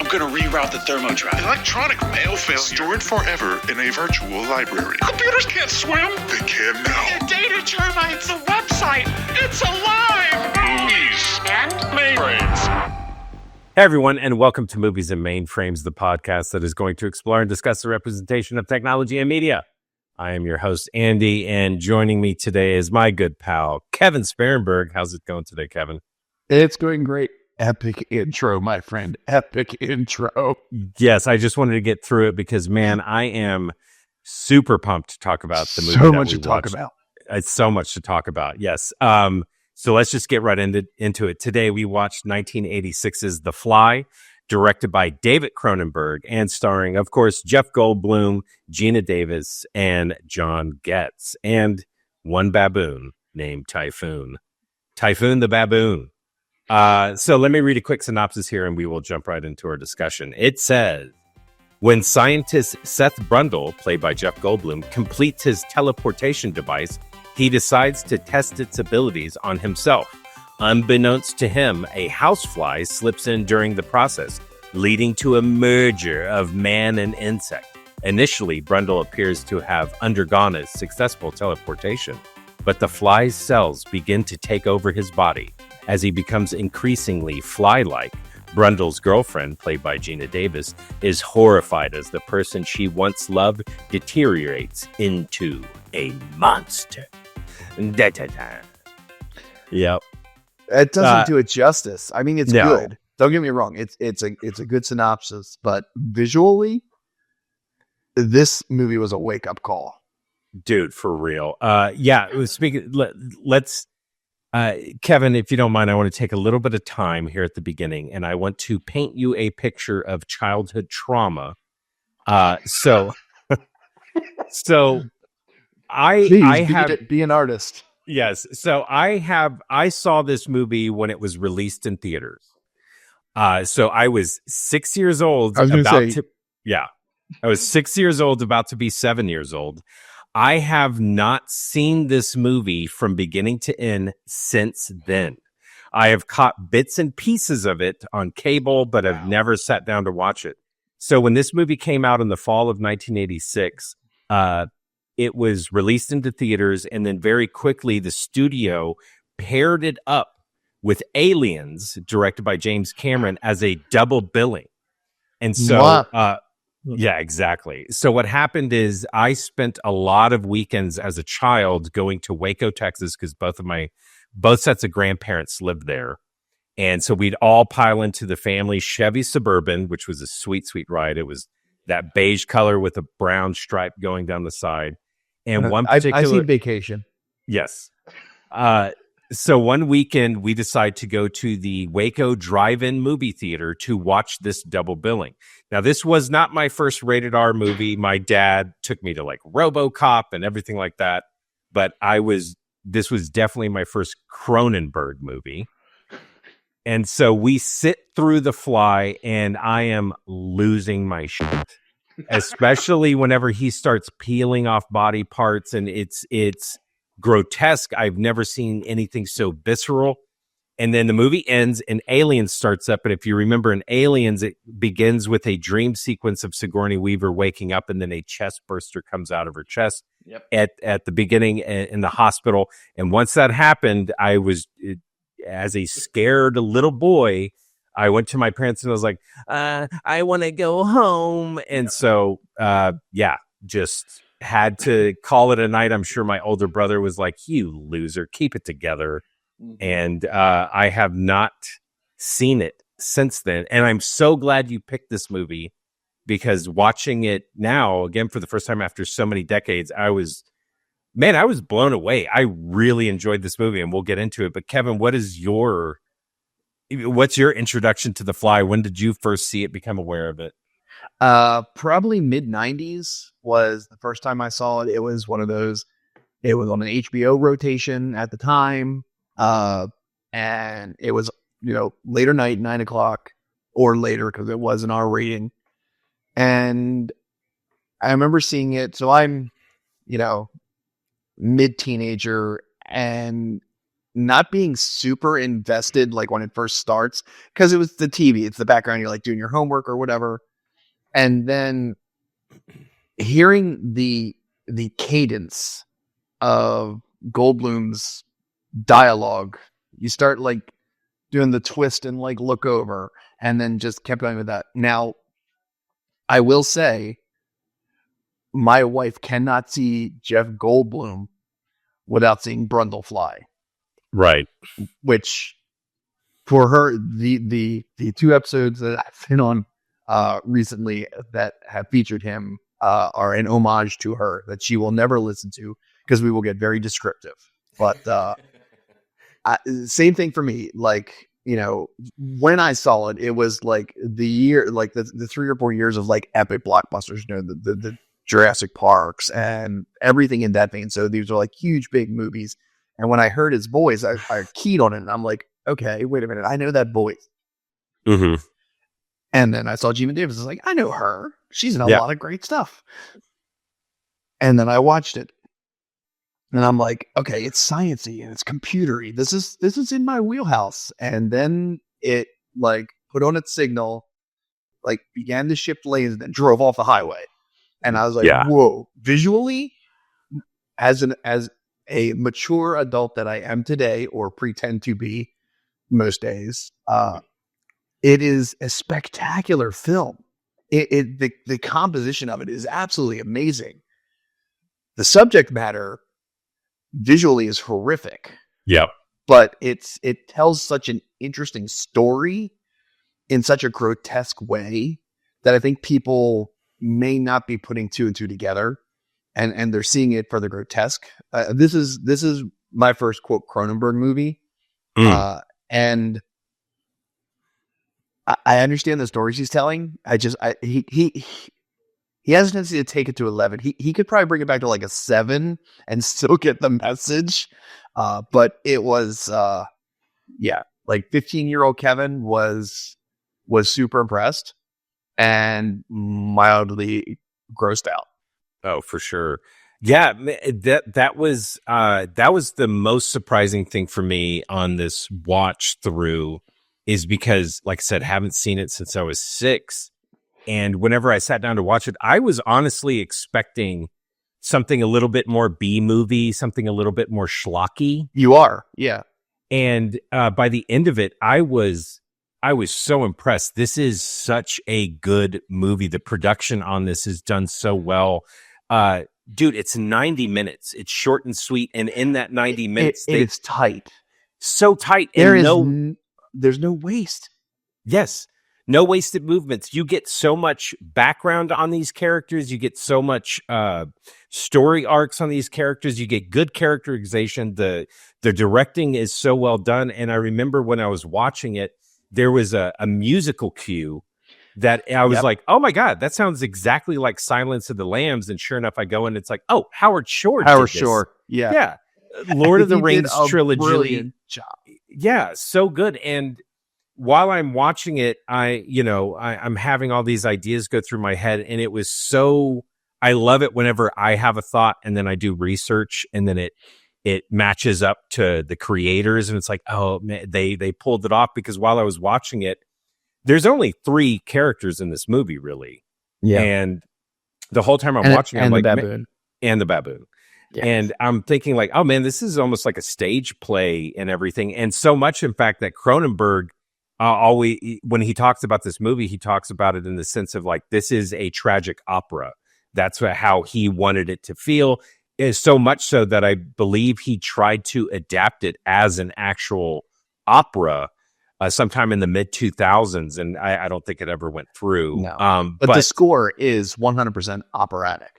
I'm gonna reroute the thermodrive. Electronic mail failure. Stored forever in a virtual library. Computers can't swim. They can now. Data termites. The website. It's alive. Movies And Mainframes. Hey everyone, and welcome to Movies and Mainframes, the podcast that is going to explore and discuss the representation of technology and media. I am your host, Andy, and joining me today is my good pal, Kevin Sparenberg. How's it going today, Kevin? It's going great. Epic intro, my friend. Epic intro. Yes, I just wanted to get through it because, man, I am super pumped to talk about the movie. So much to talk about. It's so much to talk about, yes. So let's just get right into it. Today, we watched 1986's The Fly, directed by David Cronenberg and starring, of course, Jeff Goldblum, Gina Davis, and John Getz, and one baboon named Typhoon. Typhoon the baboon. So let me read a quick synopsis here, and we will jump right into our discussion. It says, when scientist Seth Brundle, played by Jeff Goldblum, completes his teleportation device, he decides to test its abilities on himself. Unbeknownst to him, a housefly slips in during the process, leading to a merger of man and insect. Initially, Brundle appears to have undergone a successful teleportation, but the fly's cells begin to take over his body. As he becomes increasingly fly-like, Brundle's girlfriend, played by Gina Davis, is horrified as the person she once loved deteriorates into a monster. Da-da-da. Yep. It doesn't do it justice. I mean, it's No. good. Don't get me wrong. It's a good synopsis, but visually, this movie was a wake-up call. Dude, for real. Speaking, let's Kevin, if you don't mind, I want to take a little bit of time here at the beginning, and I want to paint you a picture of childhood trauma. So Please, be an artist. Yes. So I saw this movie when it was released in theaters. So I was 6 years old. I was 6 years old, about to be 7 years old. I have not seen this movie from beginning to end since then. I have caught bits and pieces of it on cable, but I've never sat down to watch it. So when this movie came out in the fall of 1986, it was released into theaters, and then very quickly the studio paired it up with Aliens, directed by James Cameron, as a double billing. And so, yeah, exactly. So what happened is I spent a lot of weekends as a child going to Waco, Texas, because both sets of grandparents lived there. And so we'd all pile into the family Chevy Suburban, which was a sweet, sweet ride. It was that beige color with a brown stripe going down the side. And one particular, I've seen Vacation. Yes. So one weekend we decided to go to the Waco Drive-In movie theater to watch this double billing. Now, this was not my first rated R movie. My dad took me to like RoboCop and everything like that. But this was definitely my first Cronenberg movie. And so we sit through The Fly, and I am losing my shit. Especially whenever he starts peeling off body parts, and it's grotesque. I've never seen anything so visceral. And then the movie ends and Aliens starts up. And if you remember in Aliens, it begins with a dream sequence of Sigourney Weaver waking up, and then a chest burster comes out of her chest at the beginning in the hospital. And once that happened, I was, as a scared little boy, I went to my parents and I was like, I want to go home. And so, just had to call it a night. I'm sure my older brother was like, you loser, keep it together. And I have not seen it since then. And I'm so glad you picked this movie, because watching it now, again, for the first time after so many decades, I was blown away. I really enjoyed this movie, and we'll get into it. But Kevin, what's your introduction to The Fly? When did you first see it, become aware of it? Probably mid-90s was the first time I saw it. It was one of those, it was on an HBO rotation at the time. And it was, later night, 9 o'clock or later, because it was an R rating. And I remember seeing it. So I'm, mid-teenager, and not being super invested like when it first starts, because it was the TV, it's the background, you're like doing your homework or whatever, and then hearing the cadence of Goldblum's dialogue, you start like doing the twist and like look over, and then just kept going with that. Now, I will say, my wife cannot see Jeff Goldblum without seeing Brundlefly, Right. which for her, the two episodes that I've been on recently that have featured him are an homage to her that she will never listen to because we will get very descriptive. But same thing for me. Like, when I saw it, it was like the year, like the 3 or 4 years of like epic blockbusters, the Jurassic Parks and everything in that vein. So these are like huge, big movies. And when I heard his voice, I keyed on it and I'm like, okay, wait a minute. I know that voice. Mm-hmm. And then I saw Gina Davis. I was like, I know her. She's in a lot of great stuff. And then I watched it. And I'm like, okay, it's sciencey and it's computery. This is in my wheelhouse. And then it like put on its signal, like began to shift lanes and then drove off the highway. And I was like, whoa, visually, as a mature adult that I am today, or pretend to be most days, it is a spectacular film. The composition of it is absolutely amazing. The subject matter visually is horrific. Yep. But it tells such an interesting story in such a grotesque way that I think people may not be putting two and two together, and they're seeing it for the grotesque. This is my first quote Cronenberg movie, and I understand the stories he's telling. He has a tendency to take it to 11. He could probably bring it back to like a 7 and still get the message. But it was like 15-year-old Kevin was super impressed and mildly grossed out. Oh, for sure. Yeah, that was the most surprising thing for me on this watch through, is because, like I said, haven't seen it since I was 6. And whenever I sat down to watch it, I was honestly expecting something a little bit more B-movie, something a little bit more schlocky. You are, yeah. And by the end of it, I was so impressed. This is such a good movie. The production on this is done so well. Dude, it's 90 minutes. It's short and sweet. And in that 90 minutes, it's tight. So tight. There's no waste. Yes. No wasted movements. You get so much background on these characters. You get so much story arcs on these characters. You get good characterization. The directing is so well done. And I remember when I was watching it, there was a musical cue that I was like, oh my God, that sounds exactly like Silence of the Lambs. And sure enough, I go and it's like, oh, Howard Shore. Yeah. Yeah. Lord of the Rings trilogy. Brilliant job. Yeah. So good. And while I'm watching it, I'm having all these ideas go through my head, and it was so, I love it whenever I have a thought and then I do research and then it matches up to the creators, and it's like, oh man, they pulled it off, because while I was watching it, there's only 3 characters in this movie, really. Yeah. And the whole time I'm watching, I'm like, the baboon. And the baboon. Yes. And I'm thinking like, oh man, this is almost like a stage play and everything. And so much, in fact, that Cronenberg, when he talks about this movie, he talks about it in the sense of like, this is a tragic opera. That's how he wanted it to feel. Is so much so that I believe he tried to adapt it as an actual opera sometime in the mid 2000s, and I don't think it ever went through. No. But the score is 100% operatic.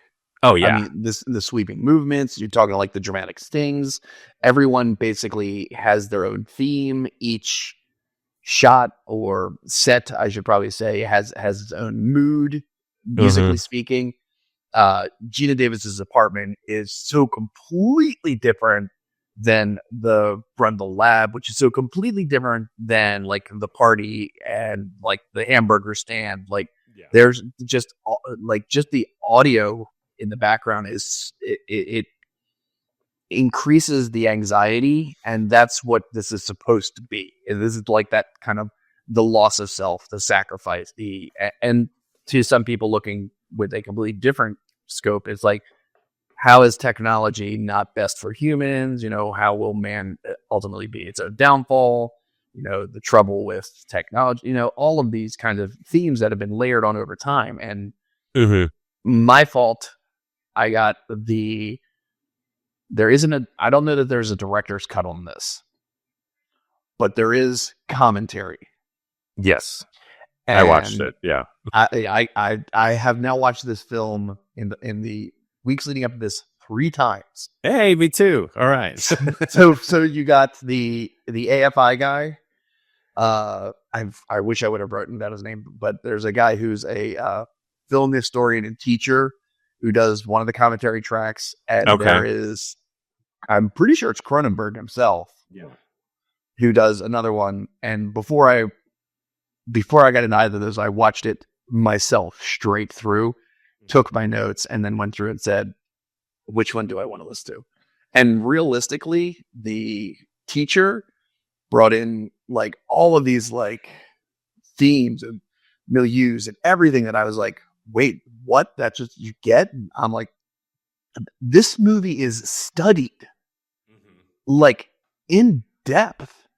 Oh yeah, I mean, the sweeping movements. You're talking like the dramatic stings. Everyone basically has their own theme. Each shot or set, I should probably say, has its own mood, musically speaking. Gina Davis's apartment is so completely different than the Brundle lab, which is so completely different than like the party and like the hamburger stand. Like there's just the audio in the background is it increases the anxiety, and that's what this is supposed to be. And this is like that kind of the loss of self, the sacrifice, and to some people looking with a completely different scope, it's like, how is technology not best for humans? How will man ultimately be its own downfall? The trouble with technology, all of these kinds of themes that have been layered on over time. And my fault, I got I don't know that there's a director's cut on this, but there is commentary. Yes. And I watched it. Yeah. I have now watched this film in the weeks leading up to this 3 times. Hey, me too. All right. So you got the AFI guy. I wish I would have written down his name, but there's a guy who's a film historian and teacher who does one of the commentary tracks, and there is, I'm pretty sure it's Cronenberg himself, who does another one. And before I got into either of those, I watched it myself straight through, took my notes, and then went through and said, which one do I want to listen to? And realistically, the teacher brought in like all of these like themes and milieus and everything that I was like, wait, what? That's just you get? And I'm like, this movie is studied like in depth,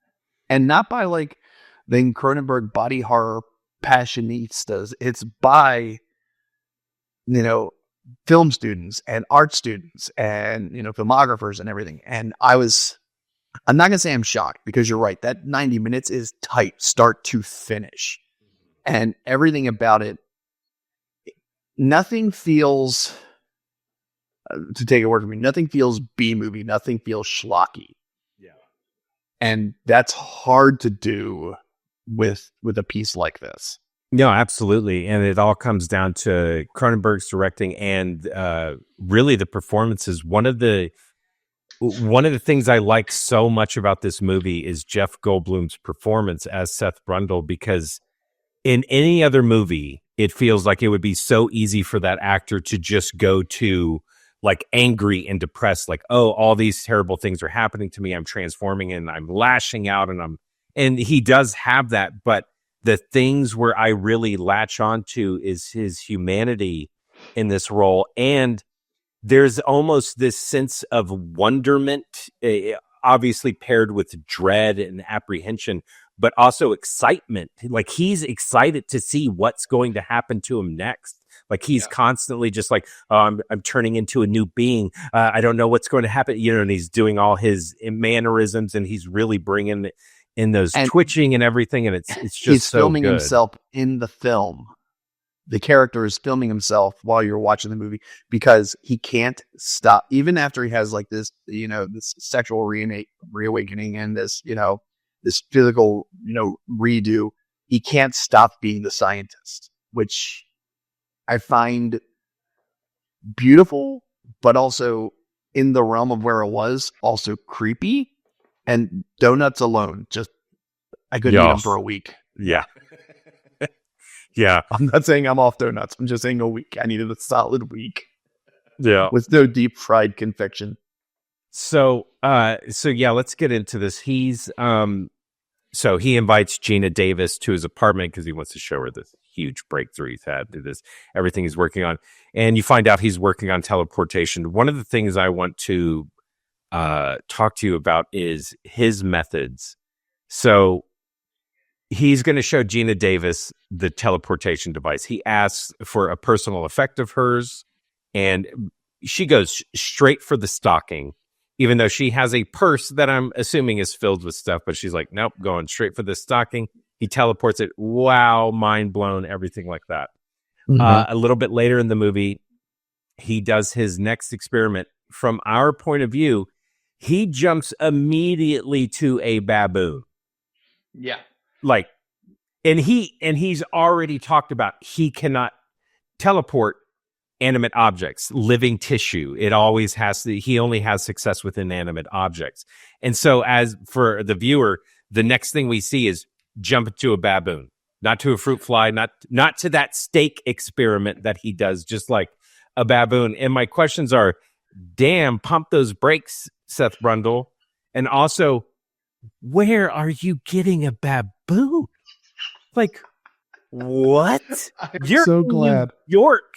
and not by like the Cronenberg body horror passionistas. It's by film students and art students and filmographers and everything. And I'm not gonna say I'm shocked, because you're right, that 90 minutes is tight start to finish, and everything about it, nothing feels, to take a word from me, nothing feels B movie, nothing feels schlocky. And that's hard to do with a piece like this. No, absolutely. And it all comes down to Cronenberg's directing and really the performances. One of the things I like so much about this movie is Jeff Goldblum's performance as Seth Brundle, because in any other movie, it feels like it would be so easy for that actor to just go to like angry and depressed, like, oh, all these terrible things are happening to me. I'm transforming and I'm lashing out, and he does have that. But the things where I really latch onto is his humanity in this role. And there's almost this sense of wonderment, obviously paired with dread and apprehension, but also excitement. Like he's excited to see what's going to happen to him next. Like he's constantly just like, oh, I'm turning into a new being. I don't know what's going to happen. And he's doing all his mannerisms, and he's really bringing in those twitching and everything. And it's just he's so filming good. himself in the film. The character is filming himself while you're watching the movie, because he can't stop, even after he has like this, this sexual reawakening and this, this physical, redo. He can't stop being the scientist, which I find beautiful, but also in the realm of where it was, also creepy. And donuts alone, I couldn't eat them for a week. Yeah. Yeah. I'm not saying I'm off donuts. I'm just saying a week. I needed a solid week. Yeah. With no deep fried conviction. So yeah, let's get into this. He's so he invites Gina Davis to his apartment because he wants to show her this huge breakthrough he's had through this, everything he's working on. And you find out he's working on teleportation. One of the things I want to talk to you about is his methods. So he's going to show Gina Davis the teleportation device. He asks for a personal effect of hers, and she goes straight for the stocking, even though she has a purse that I'm assuming is filled with stuff. But she's like, nope, going straight for the stocking. He teleports it. Wow, mind blown, everything like that. A little bit later in the movie, he does his next experiment. From our point of view, he jumps immediately to a baboon. Yeah. Like, and he's already talked about he cannot teleport animate objects, living tissue. It always has to, he only has success with inanimate objects. And so as for the viewer, the next thing we see is jump to a baboon, not to a fruit fly, not to that steak experiment that he does, just like a baboon. And my questions are, damn, pump those brakes, Seth Brundle. And also, where are you getting a baboon? Like, what? You're so in glad. New York.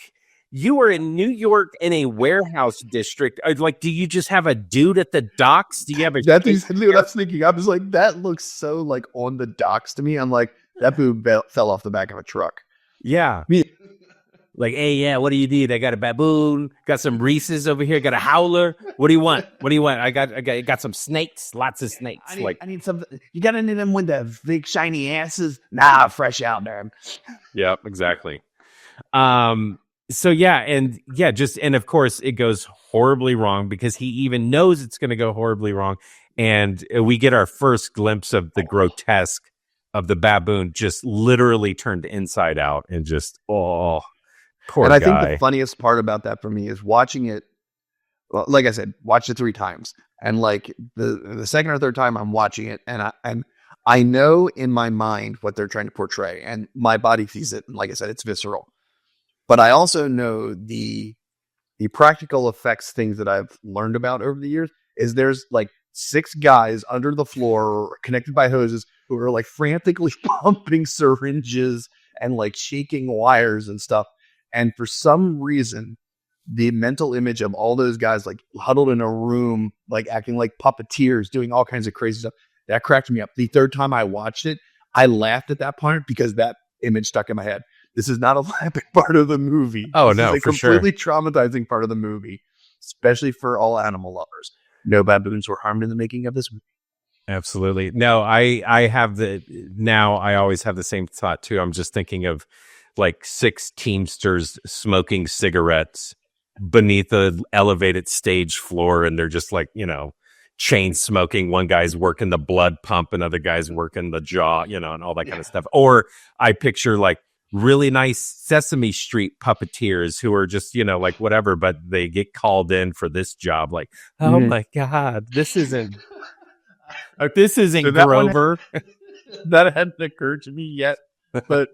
You are in New York in a warehouse district. Like, do you just have a dude at the docks? Do you have a That's exactly what I was thinking. I was like, that looks so like on the docks to me. I'm like, that boob fell off the back of a truck. Yeah. Like, hey, yeah, what do you need? I got a baboon, got some Reese's over here, got a howler. What do you want? What do you want? I got some snakes, lots of snakes. I need something. You got any of them with the big shiny asses? Nah, fresh out there. Yep, exactly. So yeah, and of course it goes horribly wrong because he even knows it's going to go horribly wrong, and we get our first glimpse of the grotesque of the baboon just literally turned inside out and just poor and I guy. think the funniest part about that for me is watching it. Well, like I said, watched it 3 times, and like the second or third time I'm watching it, and I know in my mind what they're trying to portray, and my body sees it, and like I said, it's visceral. But I also know the practical effects things that I've learned about over the years is there's like 6 guys under the floor connected by hoses who are like frantically pumping syringes and like shaking wires and stuff. And for some reason, the mental image of all those guys like huddled in a room, like acting like puppeteers, doing all kinds of crazy stuff, that cracked me up. The third time I watched it, I laughed at that part because that image stuck in my head. This is not a laughing part of the movie. Oh, this no, is a for sure. completely traumatizing part of the movie, especially for all animal lovers. No baboons were harmed in the making of this movie. Absolutely. No, I always have the same thought too. I'm just thinking of like 6 Teamsters smoking cigarettes beneath the elevated stage floor, and they're just like, chain smoking. One guy's working the blood pump, another guy's working the jaw, and all that kind of stuff. Or I picture like really nice Sesame Street puppeteers who are just, like whatever, but they get called in for this job. Like, oh my God, this isn't So that Grover. That hadn't occurred to me yet, but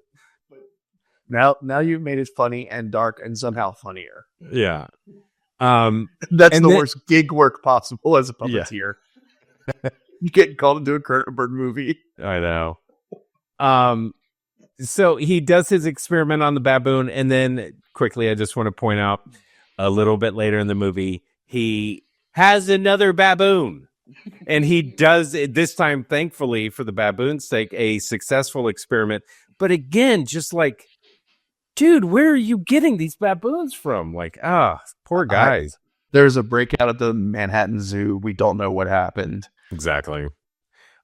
now you've made it funny and dark and somehow funnier. Yeah. That's the worst gig work possible as a puppeteer. Yeah. You get called into a Cronenberg movie. I know. So he does his experiment on the baboon, and then quickly, I just want to point out a little bit later in the movie, he has another baboon, and he does it this time, thankfully, for the baboon's sake, a successful experiment. But again, just like, dude, where are you getting these baboons from? Like, poor guys. There's a breakout at the Manhattan Zoo. We don't know what happened. Exactly.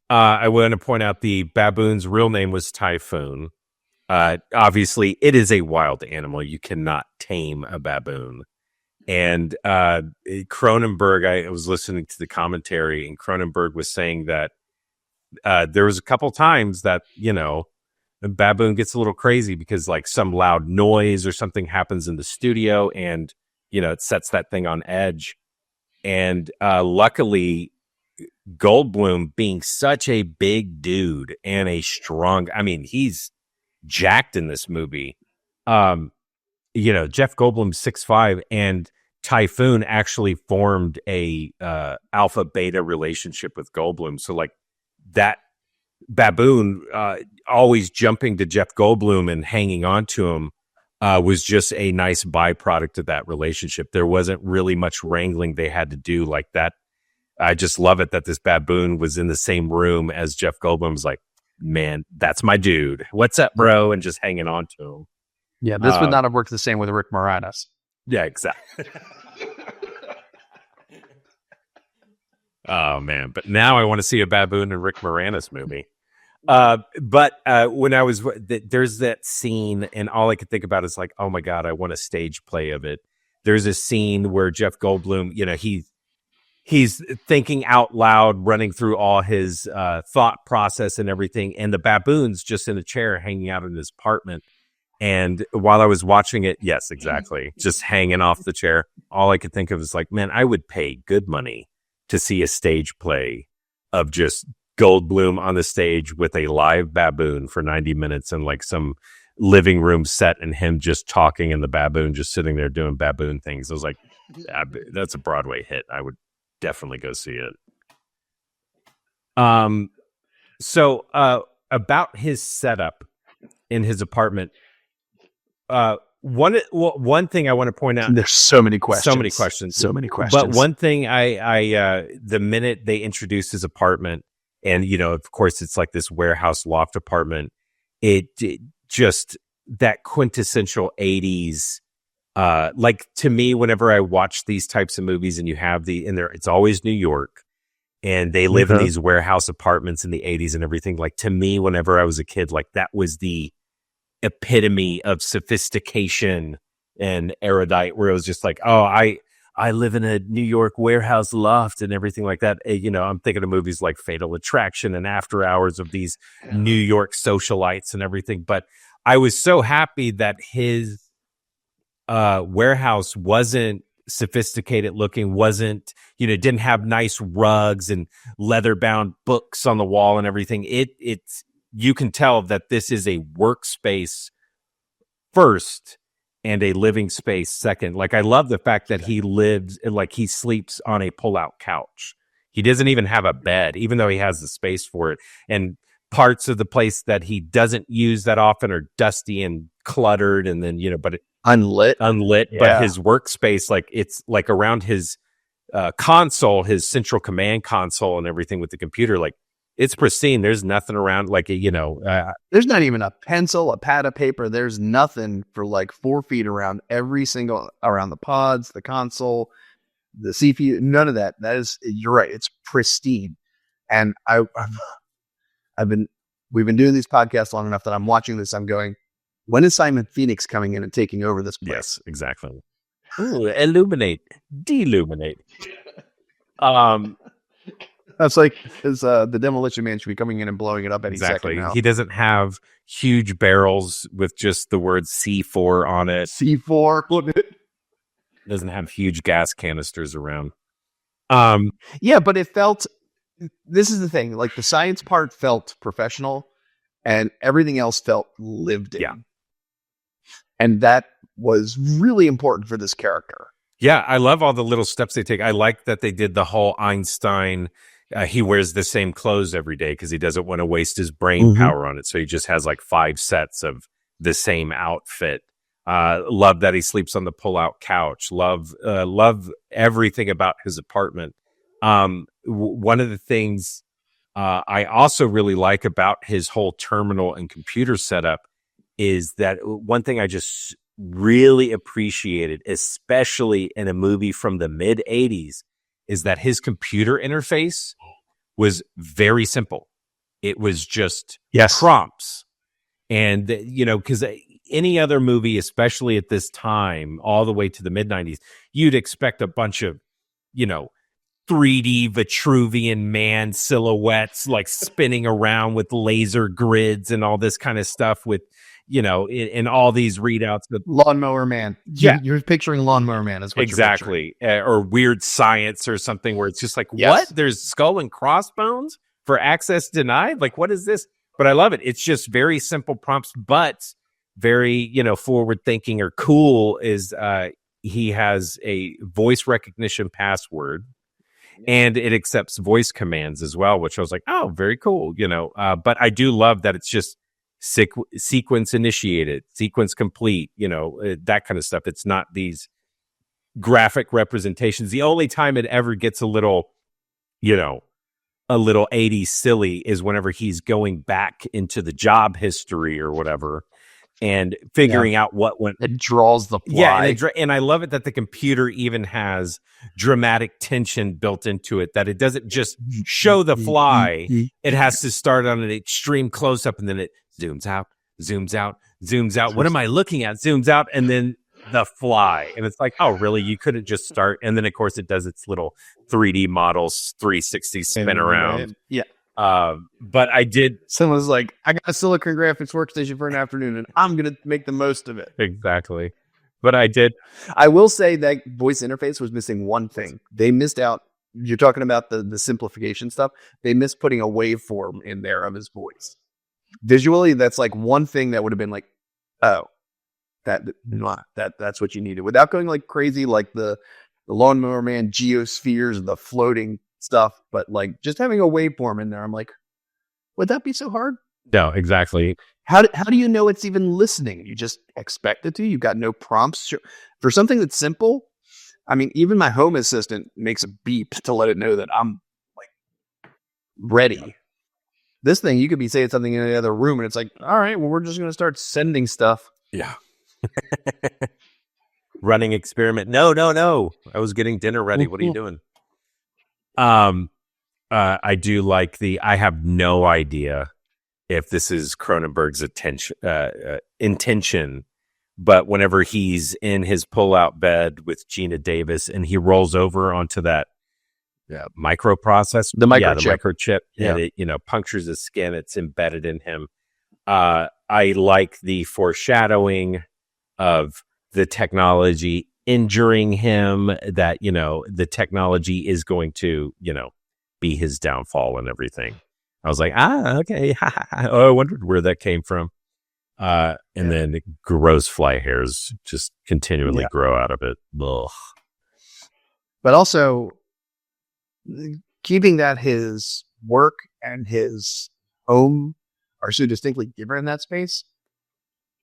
I want to point out the baboon's real name was Typhoon. Obviously, it is a wild animal. You cannot tame a baboon. And Cronenberg, I was listening to the commentary, and Cronenberg was saying that there was a couple times that, the baboon gets a little crazy because like some loud noise or something happens in the studio, and, it sets that thing on edge. And luckily, Goldblum, being such a big dude and a strong, he's jacked in this movie. Jeff Goldblum's 6'5", and Typhoon actually formed a alpha beta relationship with Goldblum. So like that baboon always jumping to Jeff Goldblum and hanging on to him was just a nice byproduct of that relationship. There wasn't really much wrangling they had to do like that. I just love it that this baboon was in the same room as Jeff Goldblum. Was like, man, that's my dude. What's up, bro? And just hanging on to him. Yeah, this would not have worked the same with Rick Moranis. Yeah, exactly. Oh, man. But now I want to see a baboon and Rick Moranis movie. But when I was, there's that scene, and all I could think about is like, oh my God, I want a stage play of it. There's a scene where Jeff Goldblum, he's thinking out loud, running through all his thought process and everything. And the baboon's just in a chair hanging out in his apartment. And while I was watching it, yes, exactly, just hanging off the chair, all I could think of is like, man, I would pay good money to see a stage play of just Goldblum on the stage with a live baboon for 90 minutes and like some living room set and him just talking and the baboon just sitting there doing baboon things. I was like, That's a Broadway hit. I would definitely go see it. So about his setup in his apartment, one thing I want to point out. There's so many questions. So many questions. But one thing I the minute they introduced his apartment, and of course it's like this warehouse loft apartment, it just that quintessential 80s. Like to me, whenever I watch these types of movies and you have it's always New York and they live in these warehouse apartments in the 80s and everything. Like to me, whenever I was a kid, like that was the epitome of sophistication and erudite, where it was just like, oh, I live in a New York warehouse loft and everything like that. I'm thinking of movies like Fatal Attraction and After Hours of these New York socialites and everything. But I was so happy that his warehouse wasn't sophisticated looking, didn't have nice rugs and leather bound books on the wall and everything. It's you can tell that this is a workspace first and a living space second. Like I love the fact that he sleeps on a pull-out couch. He doesn't even have a bed, even though he has the space for it. And parts of the place that he doesn't use that often are dusty and cluttered, and then but unlit. Yeah. But his workspace, like it's like around his console, his central command console, and everything with the computer, like it's pristine. There's nothing around, like there's not even a pencil, a pad of paper. There's nothing for like 4 feet around around the pods, the console, the CPU. None of that. You're right. It's pristine. And we've been doing these podcasts long enough that I'm watching this. I'm going, when is Simon Phoenix coming in and taking over this place? Yes, exactly. Ooh, illuminate, deluminate. That's like the Demolition Man should be coming in and blowing it up any second now. He doesn't have huge barrels with just the word C4 on it. C4. Doesn't have huge gas canisters around. Yeah, but it felt. This is the thing. Like the science part felt professional, and everything else felt lived in. Yeah. And that was really important for this character. Yeah, I love all the little steps they take. I like that they did the whole Einstein. He wears the same clothes every day because he doesn't want to waste his brain power on it. So he just has like 5 sets of the same outfit. Love that he sleeps on the pull-out couch. Love everything about his apartment. One of the things I also really like about his whole terminal and computer setup is that one thing I just really appreciated, especially in a movie from the mid 80s, is that his computer interface was very simple. It was just prompts. And, because any other movie, especially at this time, all the way to the mid 90s, you'd expect a bunch of, 3D Vitruvian man silhouettes like spinning around with laser grids and all this kind of stuff with, in all these readouts. Lawnmower Man. Yeah. You're picturing Lawnmower Man as what exactly. Or Weird Science or something where it's just like, what? There's skull and crossbones for access denied? Like, what is this? But I love it. It's just very simple prompts, but very, forward thinking or cool is he has a voice recognition password. And it accepts voice commands as well, which I was like, oh, very cool, But I do love that it's just sequence initiated, sequence complete, that kind of stuff. It's not these graphic representations. The only time it ever gets a little 80s silly is whenever he's going back into the job history or whatever and figuring out what went. It draws the fly. Yeah, and I love it that the computer even has dramatic tension built into it, that it doesn't just show the fly. It has to start on an extreme close-up, and then it zooms out, zooms out, zooms out. What am I looking at? Zooms out, and then the fly. And it's like, oh, really? You couldn't just start? And then, of course, it does its little 3D models, 360 spin around. Yeah. But I did. Someone's like, I got a Silicon Graphics workstation for an afternoon, and I'm going to make the most of it. Exactly. But I did. I will say that voice interface was missing one thing. They missed out. You're talking about the simplification stuff. They missed putting a waveform in there of his voice. Visually, that's like one thing that would have been like, oh, that's what you needed, without going like crazy, like the Lawnmower Man geospheres, the floating stuff, but like just having a waveform in there, I'm like, would that be so hard? No, exactly. How do you know it's even listening? You just expect it to. You've got no prompts for something that's simple. I mean, even my home assistant makes a beep to let it know that I'm like ready. This thing, you could be saying something in the other room, and it's like, all right, well, we're just going to start sending stuff. Yeah. Running experiment. No. I was getting dinner ready. What are you doing? I do like I have no idea if this is Cronenberg's intention, but whenever he's in his pull-out bed with Gina Davis and he rolls over onto that microprocessor, the microchip, and it punctures his skin, it's embedded in him. I like the foreshadowing of the technology injuring him, that, the technology is going to, be his downfall and everything. I was like, okay. I wondered where that came from. And then gross fly hairs just continually grow out of it. Ugh. But also keeping that his work and his home are so distinctly different in that space.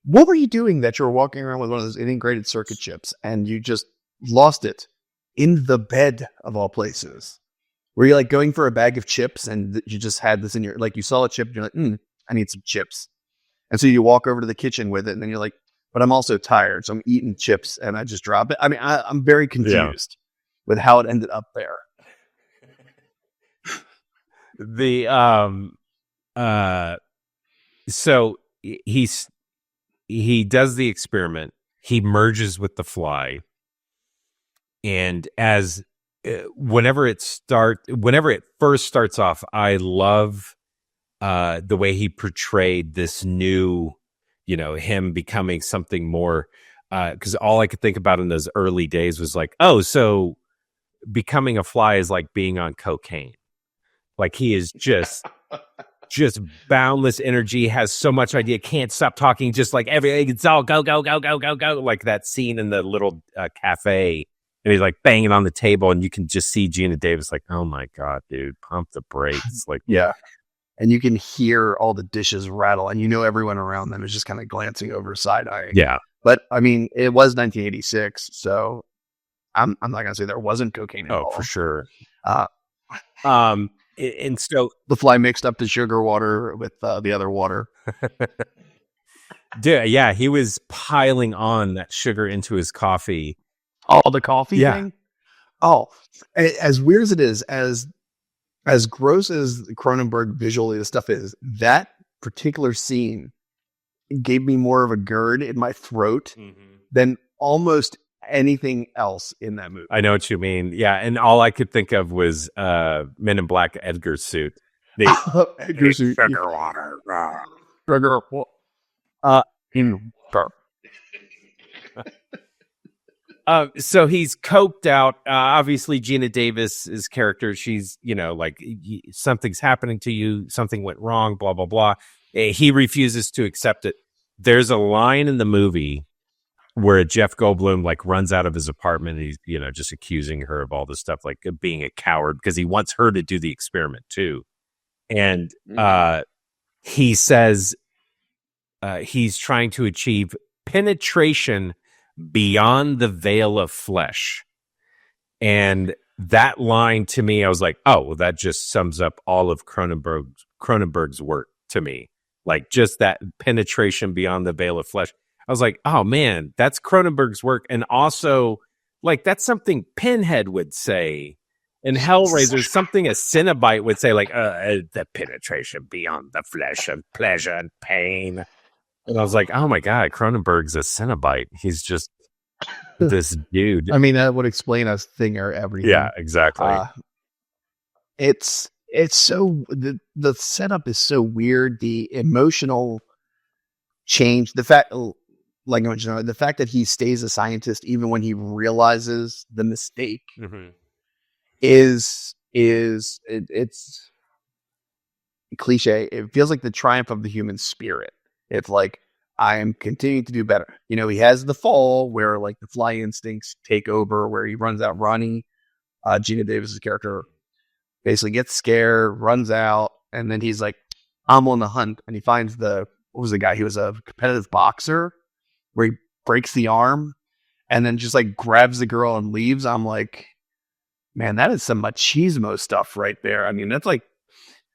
What were you doing that you were walking around with one of those integrated circuit chips and you just lost it in the bed of all places? Were you like going for a bag of chips and you just had this in your, like you saw a chip and you're like, I need some chips. And so you walk over to the kitchen with it and then you're like, but I'm also tired. So I'm eating chips and I just drop it. I mean, I'm very confused with how it ended up there. So he does the experiment. He merges with the fly. And whenever it first starts off, I love the way he portrayed this new, him becoming something more, because all I could think about in those early days was like, so becoming a fly is like being on cocaine. Like he is just boundless energy, has so much idea, can't stop talking, just like everything. It's all go, like that scene in the little cafe. And he's like banging on the table, and you can just see Gina Davis like, oh my God, dude, pump the brakes. Like, yeah. And you can hear all the dishes rattle, and everyone around them is just kind of glancing over, side-eyeing. Yeah. But I mean, it was 1986, so I'm not going to say there wasn't cocaine involved. Oh, for sure. And so the fly mixed up the sugar water with the other water. Dude, yeah, he was piling on that sugar into his coffee. Oh, the coffee thing? Oh, as weird as it is, as gross as Cronenberg visually the stuff is, that particular scene gave me more of a GERD in my throat than almost anything else in that movie. I know what you mean. Yeah, and all I could think of was Men in Black Edgar's suit. Edgar's suit. Sugar water. Sugar. So he's coked out. Obviously, Gina Davis's character, she's, like, something's happening to you, something went wrong, blah, blah, blah. He refuses to accept it. There's a line in the movie where Jeff Goldblum, like, runs out of his apartment. And he's, just accusing her of all this stuff, like being a coward, because he wants her to do the experiment, too. And he says he's trying to achieve penetration beyond the veil of flesh. And that line to me, I was like, oh, well, that just sums up all of Cronenberg's work to me. Like, just that penetration beyond the veil of flesh. I was like, oh man, that's Cronenberg's work. And also, like, that's something Pinhead would say in Hellraiser, something a Cenobite would say, like, the penetration beyond the flesh of pleasure and pain. And I was like, oh my God, Cronenberg's a Cenobite. He's just this dude. I mean, that would explain a thing or everything. Yeah, exactly. It's so, the setup is so weird. The emotional change, the fact, like I mentioned, the fact that he stays a scientist even when he realizes the mistake it's cliche. It feels like the triumph of the human spirit. It's like, I am continuing to do better. You know, he has the fall where like the fly instincts take over, where he runs out. Ronnie, Gina Davis's character, basically gets scared, runs out, and then he's like, I'm on the hunt. And he finds what was the guy? He was a competitive boxer where he breaks the arm and then just like grabs the girl and leaves. I'm like, man, that is some machismo stuff right there. I mean, that's like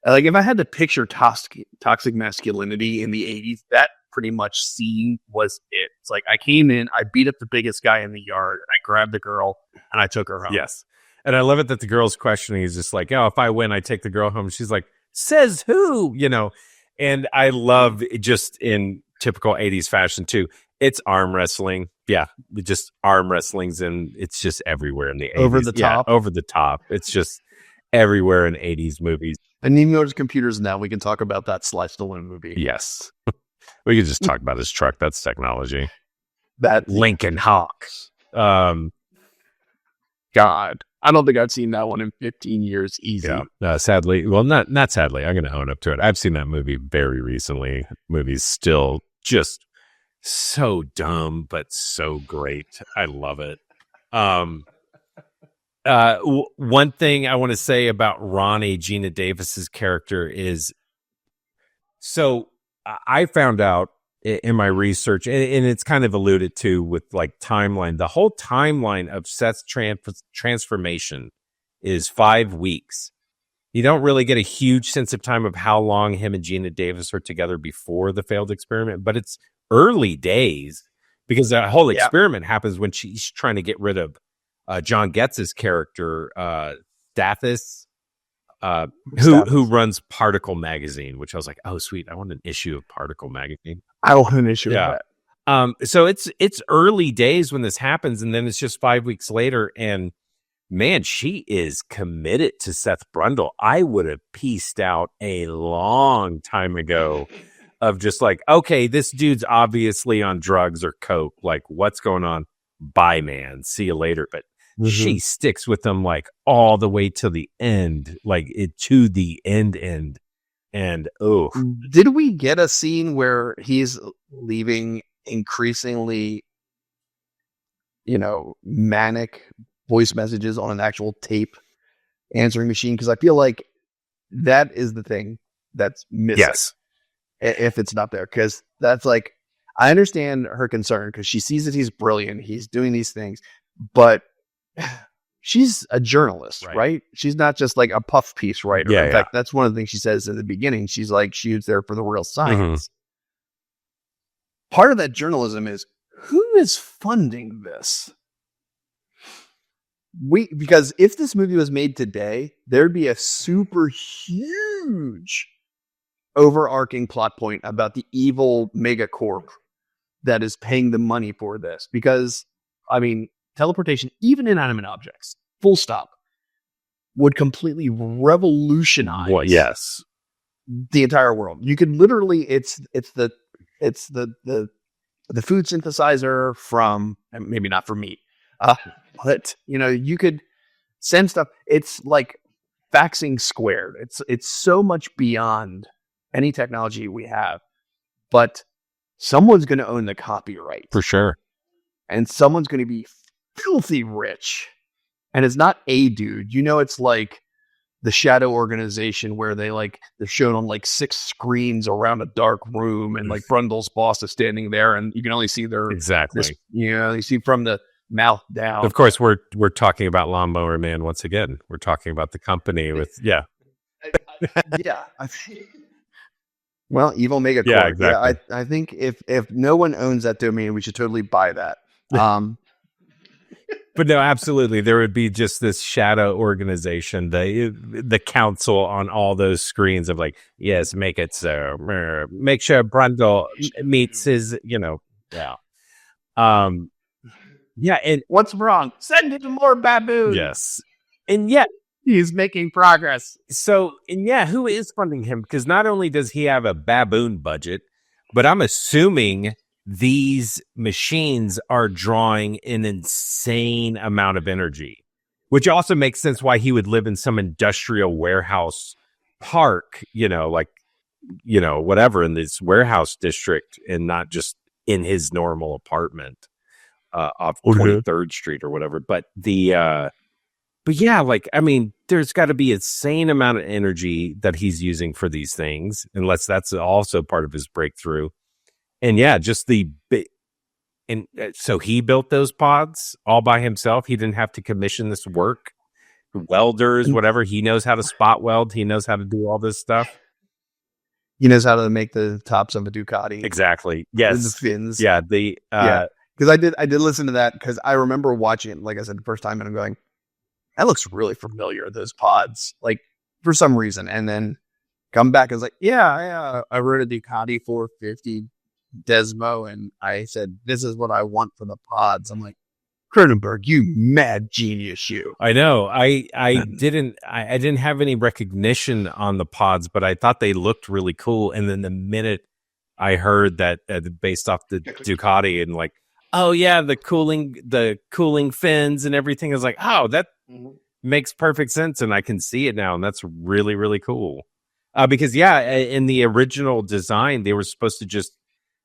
if I had to picture toxic masculinity in the 80s, that pretty much scene was it. It's like I came in, I beat up the biggest guy in the yard, I grabbed the girl, and I took her home. Yes. And I love it that the girl's questioning is just like, oh, if I win, I take the girl home. She's like, says who? You know, and I love it just in typical 80s fashion too. It's arm wrestling. Yeah. Just arm wrestlings, and it's just everywhere in the 80s. Over the top. Over the top. It's just everywhere in 80s movies. And even though there's computers now, we can talk about that Sly Stallone movie. Yes. We could just talk about his truck. That's technology. That Lincoln Hawk. God, I don't think I've seen that one in 15 years easy. Yeah. Sadly, well, not sadly. I'm going to own up to it. I've seen that movie very recently. Movie's still just so dumb, but so great. I love it. One thing I want to say about Ronnie, Gina Davis's character, is so I found out in my research, and it's kind of alluded to with like timeline. The whole timeline of Seth's transformation is 5 weeks. You don't really get a huge sense of time of how long him and Gina Davis are together before the failed experiment, but it's early days because the whole experiment happens when she's trying to get rid of John Getz's character, Stathis, who runs Particle Magazine, which I was like, oh, sweet. I want an issue of Particle Magazine. I want an issue of that. So it's early days when this happens, and then it's just 5 weeks later, and man, she is committed to Seth Brundle. I would have pieced out a long time ago of just like, okay, this dude's obviously on drugs or coke. Like, what's going on? Bye, man. See you later. But she sticks with them like all the way to the end, like to the end. And did we get a scene where he's leaving increasingly, manic voice messages on an actual tape answering machine? Because I feel like that is the thing that's missing. Yes. If it's not there, because that's like, I understand her concern because she sees that he's brilliant. He's doing these things, but she's a journalist, right? She's not just like a puff piece writer. In fact, that's one of the things she says in the beginning. She's like, she was there for the real science. Part of that journalism is, who is funding this? Because if this movie was made today, there'd be a super huge overarching plot point about the evil megacorp that is paying the money for this. Because, I mean, teleportation, even inanimate objects, full stop, would completely revolutionize the entire world. You could literally, it's the food synthesizer from, maybe not for meat, but you could send stuff. It's like faxing squared. It's so much beyond any technology we have, but someone's going to own the copyright for sure, and someone's going to be filthy rich. And it's not a dude, it's like the Shadow Organization, where they're shown on like 6 screens around a dark room, and like Brundle's boss is standing there, and you can only see their you see from the mouth down. Of course, we're talking about Lawnmower Man once again. We're talking about the company with Well, evil megacorp. Yeah, exactly. I think if no one owns that domain, we should totally buy that. But no, absolutely, there would be just this shadow organization, the council on all those screens of like, yes, make it so, make sure Brundle meets his, and what's wrong? Send him more baboons. Yes, and yet. He's making progress. So, and who is funding him? Because not only does he have a baboon budget, but I'm assuming these machines are drawing an insane amount of energy, which also makes sense why he would live in some industrial warehouse park, like whatever in this warehouse district and not just in his normal apartment off 23rd Street or whatever. But yeah, like, I mean, there's got to be a insane amount of energy that he's using for these things, unless that's also part of his breakthrough. And yeah, just so he built those pods all by himself. He didn't have to commission this work. Welders, whatever. He knows how to spot weld. He knows how to do all this stuff. He knows how to make the tops of a Ducati. Exactly. Yes. The fins. Yeah. Because I did listen to that because I remember watching it, like I said, the first time, and I'm going, that looks really familiar, those pods, like for some reason. And then come back and was like, yeah, I wrote a Ducati 450 Desmo, and I said, this is what I want for the pods. I'm like, Cronenberg, you mad genius, you. I know. I didn't have any recognition on the pods, but I thought they looked really cool. And then the minute I heard that based off the Ducati and like, oh yeah, the cooling fins and everything, is like, oh, that makes perfect sense, and I can see it now, and that's really, really cool. Because in the original design, they were supposed to just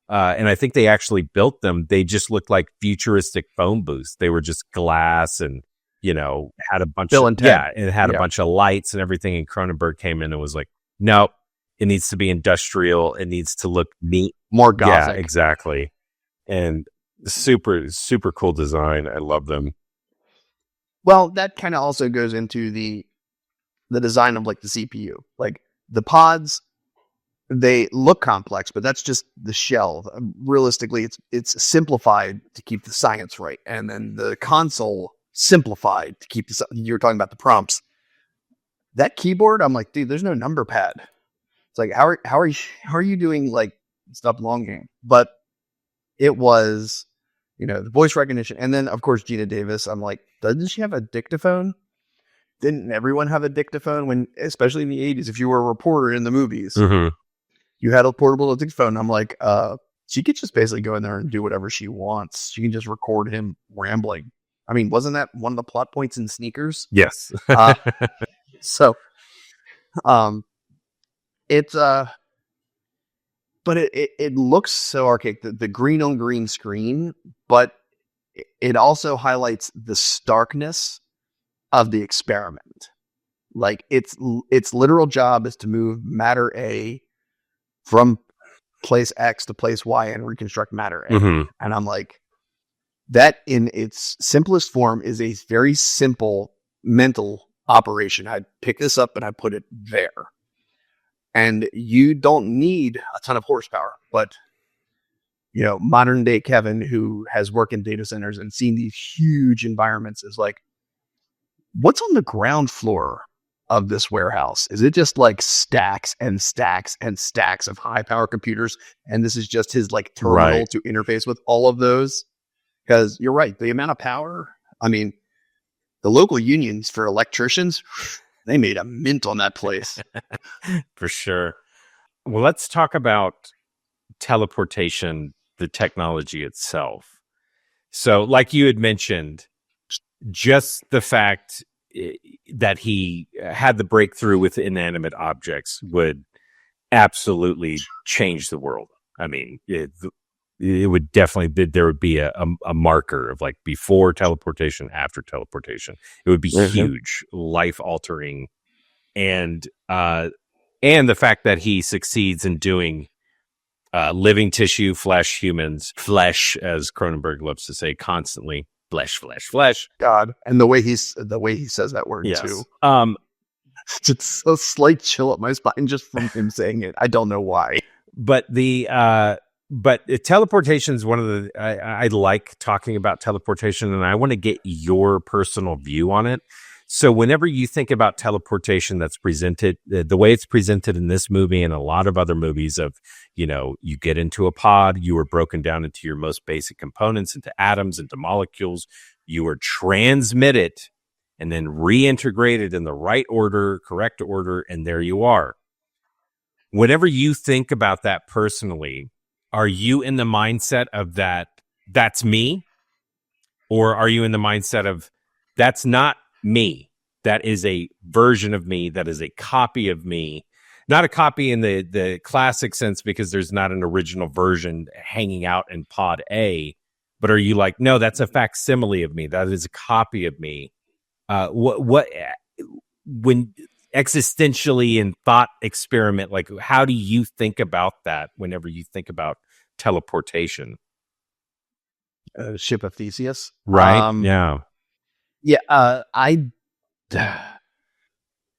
and I think they actually built them. They just looked like futuristic phone booths. They were just glass and, had a bunch of a bunch of lights and everything. And Cronenberg came in and was like, nope, it needs to be industrial. It needs to look neat. More gothic. Yeah, exactly. And super, super cool design. I love them. Well, that kind of also goes into the design of like the CPU. Like the pods, they look complex, but that's just the shell. Realistically, it's simplified to keep the science right, and then the console simplified to keep you were talking about the prompts. That keyboard, I'm like, dude, there's no number pad. It's like, how are you doing like stop longing? But it was, the voice recognition, and then of course Gina Davis. I'm like, doesn't she have a dictaphone? Didn't everyone have a dictaphone when, especially in the 80s, if you were a reporter in the movies? Mm-hmm. You had a portable dictaphone. I'm like, she could just basically go in there and do whatever she wants. She can just record him rambling. I mean, wasn't that one of the plot points in Sneakers? Yes. It's but it looks so archaic. The green on green screen, but it also highlights the starkness of the experiment. Like its literal job is to move matter A from place X to place Y and reconstruct matter A. Mm-hmm. And I'm like, that in its simplest form is a very simple mental operation. I'd pick this up and I put it there. And you don't need a ton of horsepower, but modern day Kevin, who has worked in data centers and seen these huge environments, is like, what's on the ground floor of this warehouse? Is it just like stacks and stacks and stacks of high power computers? And this is just his like terminal to interface with all of those? Because you're right. The amount of power, I mean, the local unions for electricians, they made a mint on that place. For sure. Well, let's talk about teleportation, the technology itself. So like you had mentioned, just the fact that he had the breakthrough with inanimate objects would absolutely change the world. I mean, it would definitely, there would be a marker of like before teleportation, after teleportation. It would be huge, life altering. And the fact that he succeeds in doing living tissue, flesh, as Cronenberg loves to say constantly, flesh. God. And the way he says that word too. It's a slight chill up my spine just from him saying it. I don't know why. But teleportation is one of the, I like talking about teleportation, and I want to get your personal view on it. So whenever you think about teleportation that's presented, the way it's presented in this movie and a lot of other movies of, you get into a pod, you are broken down into your most basic components, into atoms, into molecules, you are transmitted and then reintegrated in the right order, correct order, and there you are. Whenever you think about that personally, are you in the mindset of that's me? Or are you in the mindset of that's not me? That is a version of me. That is a copy of me Not a copy in the classic sense because there's not an original version hanging out in pod A, but are you like, no, that's a facsimile of me. That is a copy of me. What when existentially in thought experiment, like how do you think about that whenever you think about teleportation? Ship of Theseus. Right. Yeah. Yeah.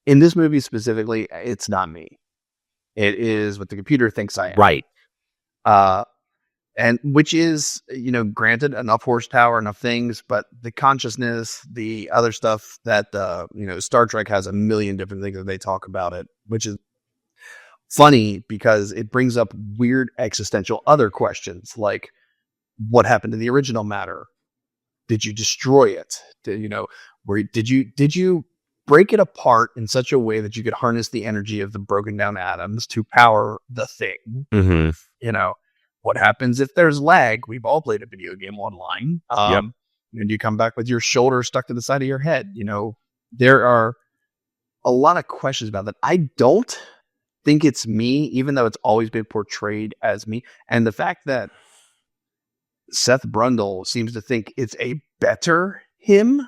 In this movie specifically, it's not me. It is what the computer thinks I am. Right. And which is, granted, enough horsepower, enough things, but the consciousness, the other stuff that, Star Trek has a million different things that they talk about it, which is funny because it brings up weird existential other questions like, what happened to the original matter? Did you destroy it? Did you break it apart in such a way that you could harness the energy of the broken down atoms to power the thing? Mm-hmm. What happens if there's lag? We've all played a video game online. Yep. And you come back with your shoulder stuck to the side of your head. There are a lot of questions about that. I don't think it's me, even though it's always been portrayed as me. And the fact that Seth Brundle seems to think it's a better him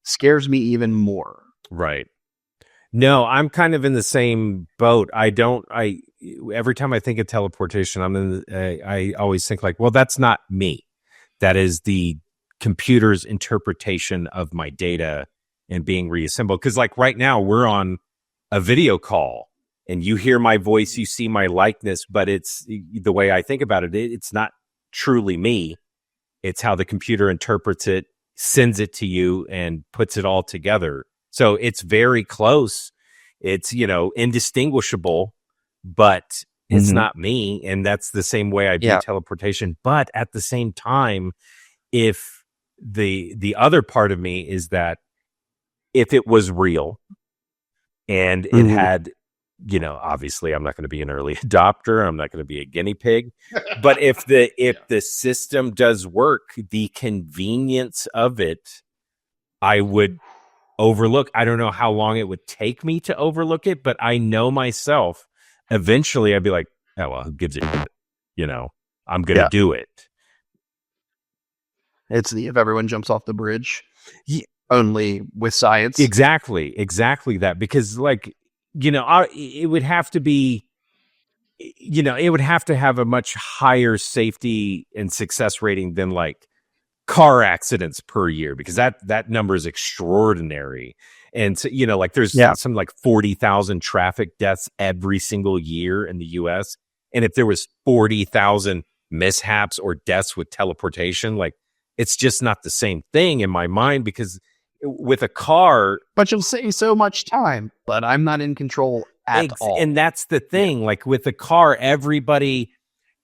scares me even more. Right. No, I'm kind of in the same boat. Every time I think of teleportation, I always think like, well, that's not me. That is the computer's interpretation of my data and being reassembled. Because like right now we're on a video call and you hear my voice, you see my likeness, but it's the way I think about it. It's not truly me. It's how the computer interprets it, sends it to you, and puts it all together. So it's very close. It's, indistinguishable, but it's not me. And that's the same way I view teleportation. But at the same time, if the other part of me is that if it was real and it had, obviously I'm not going to be an early adopter. I'm not going to be a guinea pig. But if the system does work, the convenience of it, I would overlook. I don't know how long it would take me to overlook it, but I know myself. Eventually, I'd be like, "Oh well, who gives a shit?" I'm going to do it. It's the if everyone jumps off the bridge, only with science. Exactly that. Because, it would have to be, it would have to have a much higher safety and success rating than like car accidents per year, because that number is extraordinary. And so, there's some like 40,000 traffic deaths every single year in the US. And if there was 40,000 mishaps or deaths with teleportation, like it's just not the same thing in my mind, because with a car, but you'll save so much time, but I'm not in control at all. And that's the thing. Like with a car, everybody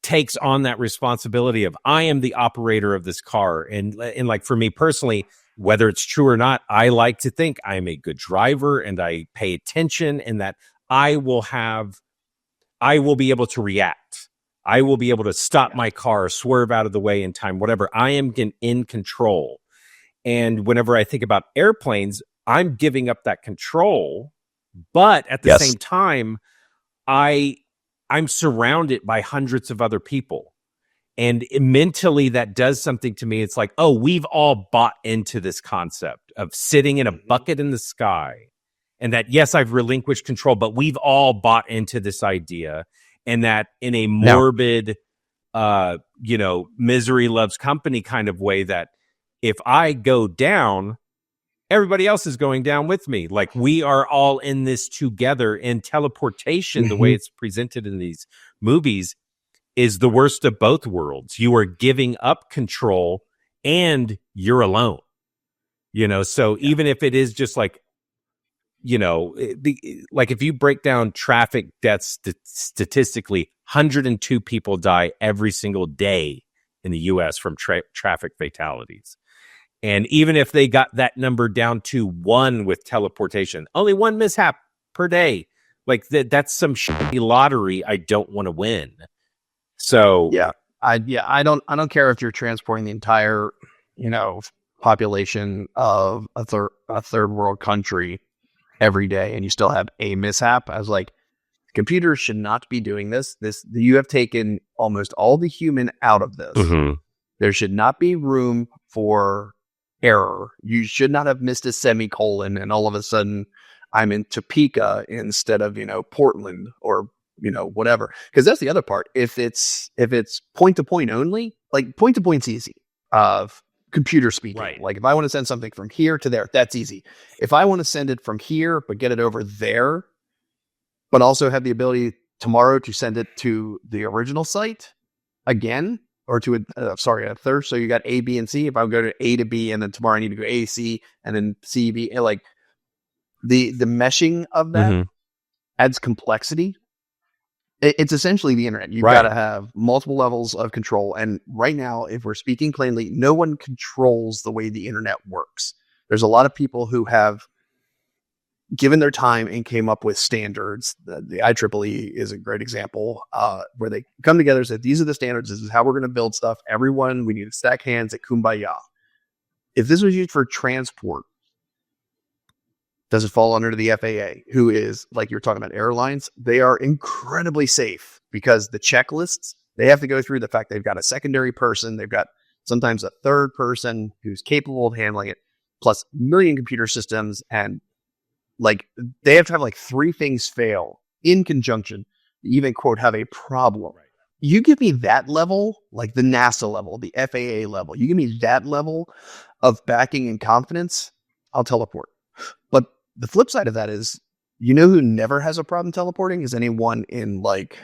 takes on that responsibility of I am the operator of this car. And like for me personally, whether it's true or not, I like to think I'm a good driver and I pay attention, and that I will be able to react. I will be able to stop my car, swerve out of the way in time, whatever. I am in control. And whenever I think about airplanes, I'm giving up that control, but at the same time, I'm surrounded by hundreds of other people. And mentally, that does something to me. It's like, oh, we've all bought into this concept of sitting in a bucket in the sky. And that, yes, I've relinquished control, but we've all bought into this idea. And that in a morbid, misery loves company kind of way, that if I go down, everybody else is going down with me. Like we are all in this together. And teleportation, the way it's presented in these movies, is the worst of both worlds. You are giving up control and you're alone. So even if it is just like, like if you break down traffic deaths statistically, 102 people die every single day in the US from traffic fatalities. And even if they got that number down to 1 with teleportation, only 1 mishap per day, like that's some shitty lottery I don't want to win. So I don't care if you're transporting the entire, population of a third world country every day and you still have a mishap. I was like, Computers should not be doing this. You have taken almost all the human out of this. Mm-hmm. There should not be room for error. You should not have missed a semicolon and all of a sudden I'm in Topeka instead of, Portland or, whatever. Because that's the other part. If it's point to point only, like point to point's easy. Computer speaking. Right. Like if I want to send something from here to there, that's easy. If I want to send it from here, but get it over there, but also have the ability tomorrow to send it to the original site again, or to a third. So you got A, B, and C. If I go to A to B, and then tomorrow I need to go A, C, and then C, B, like the meshing of that adds complexity. It's essentially the internet. You've got to have multiple levels of control. And right now, if we're speaking plainly, no one controls the way the internet works. There's a lot of people who have given their time and came up with standards. The IEEE is a great example where they come together and say, these are the standards. This is how we're going to build stuff. Everyone, we need to stack hands at Kumbaya. If this was used for transport, does it fall under the FAA, who is, like you were talking about, airlines? They are incredibly safe because the checklists, they have to go through the fact they've got a secondary person. They've got sometimes a third person who's capable of handling it, plus a million computer systems. And like they have to have like 3 things fail in conjunction to even, quote, have a problem. Right. You give me that level, like the NASA level, the FAA level, you give me that level of backing and confidence, I'll teleport. But the flip side of that is, who never has a problem teleporting is anyone in, like,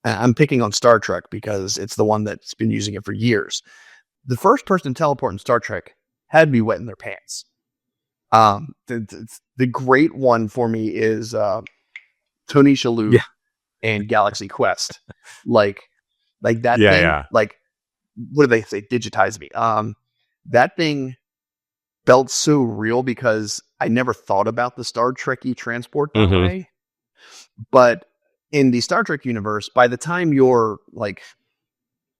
I'm picking on Star Trek because it's the one that's been using it for years. The first person to teleport in Star Trek had to be wet in their pants. The great one for me is Tony Shalhoub and Galaxy Quest. like that thing. Yeah. Like, what do they say? Digitize me. That thing felt so real because I never thought about the Star Trek-y transport that way. But in the Star Trek universe, by the time you're like,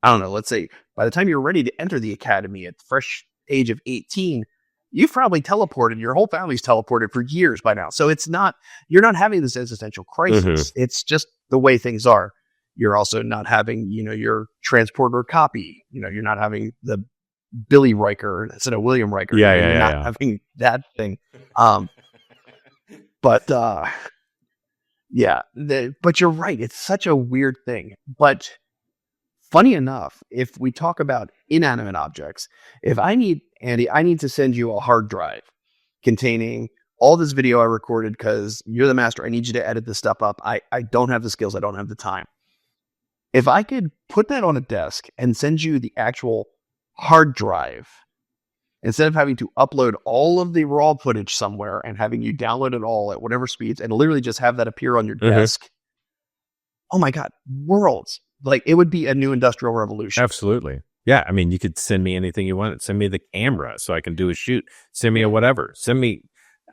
I don't know, let's say by the time you're ready to enter the academy at the fresh age of 18, you've probably teleported. Your whole family's teleported for years by now. So you're not having this existential crisis. It's just the way things are. You're also not having, your transporter copy. You're not having the Billy Riker instead of William Riker. You're not having that thing. But you're right. It's such a weird thing. But funny enough, if we talk about inanimate objects, if Andy, I need to send you a hard drive containing all this video I recorded because you're the master. I need you to edit this stuff up. I don't have the skills. I don't have the time. If I could put that on a desk and send you the actual hard drive, instead of having to upload all of the raw footage somewhere and having you download it all at whatever speeds and literally just have that appear on your desk. Oh my God, worlds. Like it would be a new industrial revolution. Absolutely. Yeah. I mean, you could send me anything you want. Send me the camera so I can do a shoot. Send me a whatever. Send me,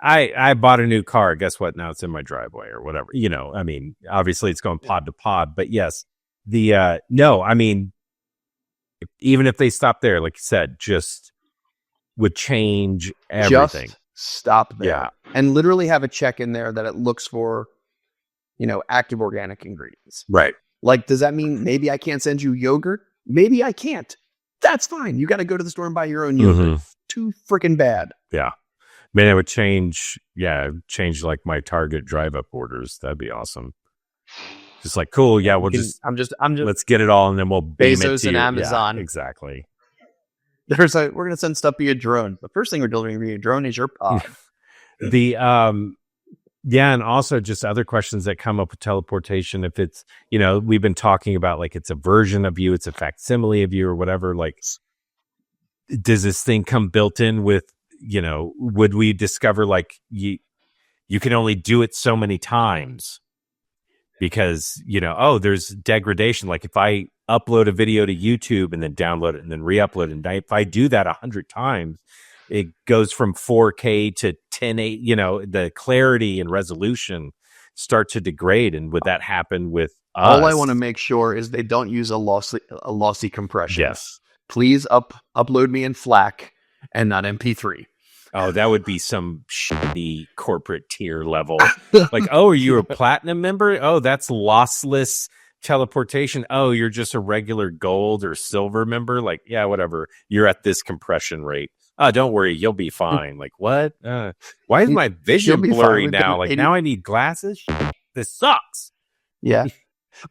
I bought a new car. Guess what? Now it's in my driveway or whatever. I mean, obviously it's going pod to pod, but yes, no, I mean, even if they stop there, like you said, just would change everything. Just stop there and literally have a check in there that it looks for, active organic ingredients. Right. Like, does that mean maybe I can't send you yogurt? Maybe I can't. That's fine. You got to go to the store and buy your own yogurt. Too freaking bad. Yeah. Man, it would change like my Target drive up orders. That'd be awesome. Just like, cool. Yeah. We'll I'm just, let's get it all. And then we'll beam Bezos it to and you. Amazon. Yeah, exactly. We're going to send stuff via drone. The first thing we're delivering via drone is your pod. And also just other questions that come up with teleportation. If it's, we've been talking about like it's a version of you, it's a facsimile of you or whatever. Like, does this thing come built in with, would we discover like you can only do it so many times because, there's degradation. Like if I upload a video to YouTube and then download it and then re-upload it, and if I do that 100 times, it goes from 4K to 1080, the clarity and resolution start to degrade. And would that happen with us? All I want to make sure is they don't use a lossy compression. Yes. Please upload me in FLAC and not MP3. Oh, that would be some shitty corporate tier level. Like, oh, are you a platinum member? Oh, that's lossless teleportation. Oh, you're just a regular gold or silver member. Like, yeah, whatever. You're at this compression rate. Oh, don't worry, you'll be fine. Like, what? Why is my vision be fine. blurry We've now? got Like, 80 now I need glasses? This sucks. Yeah.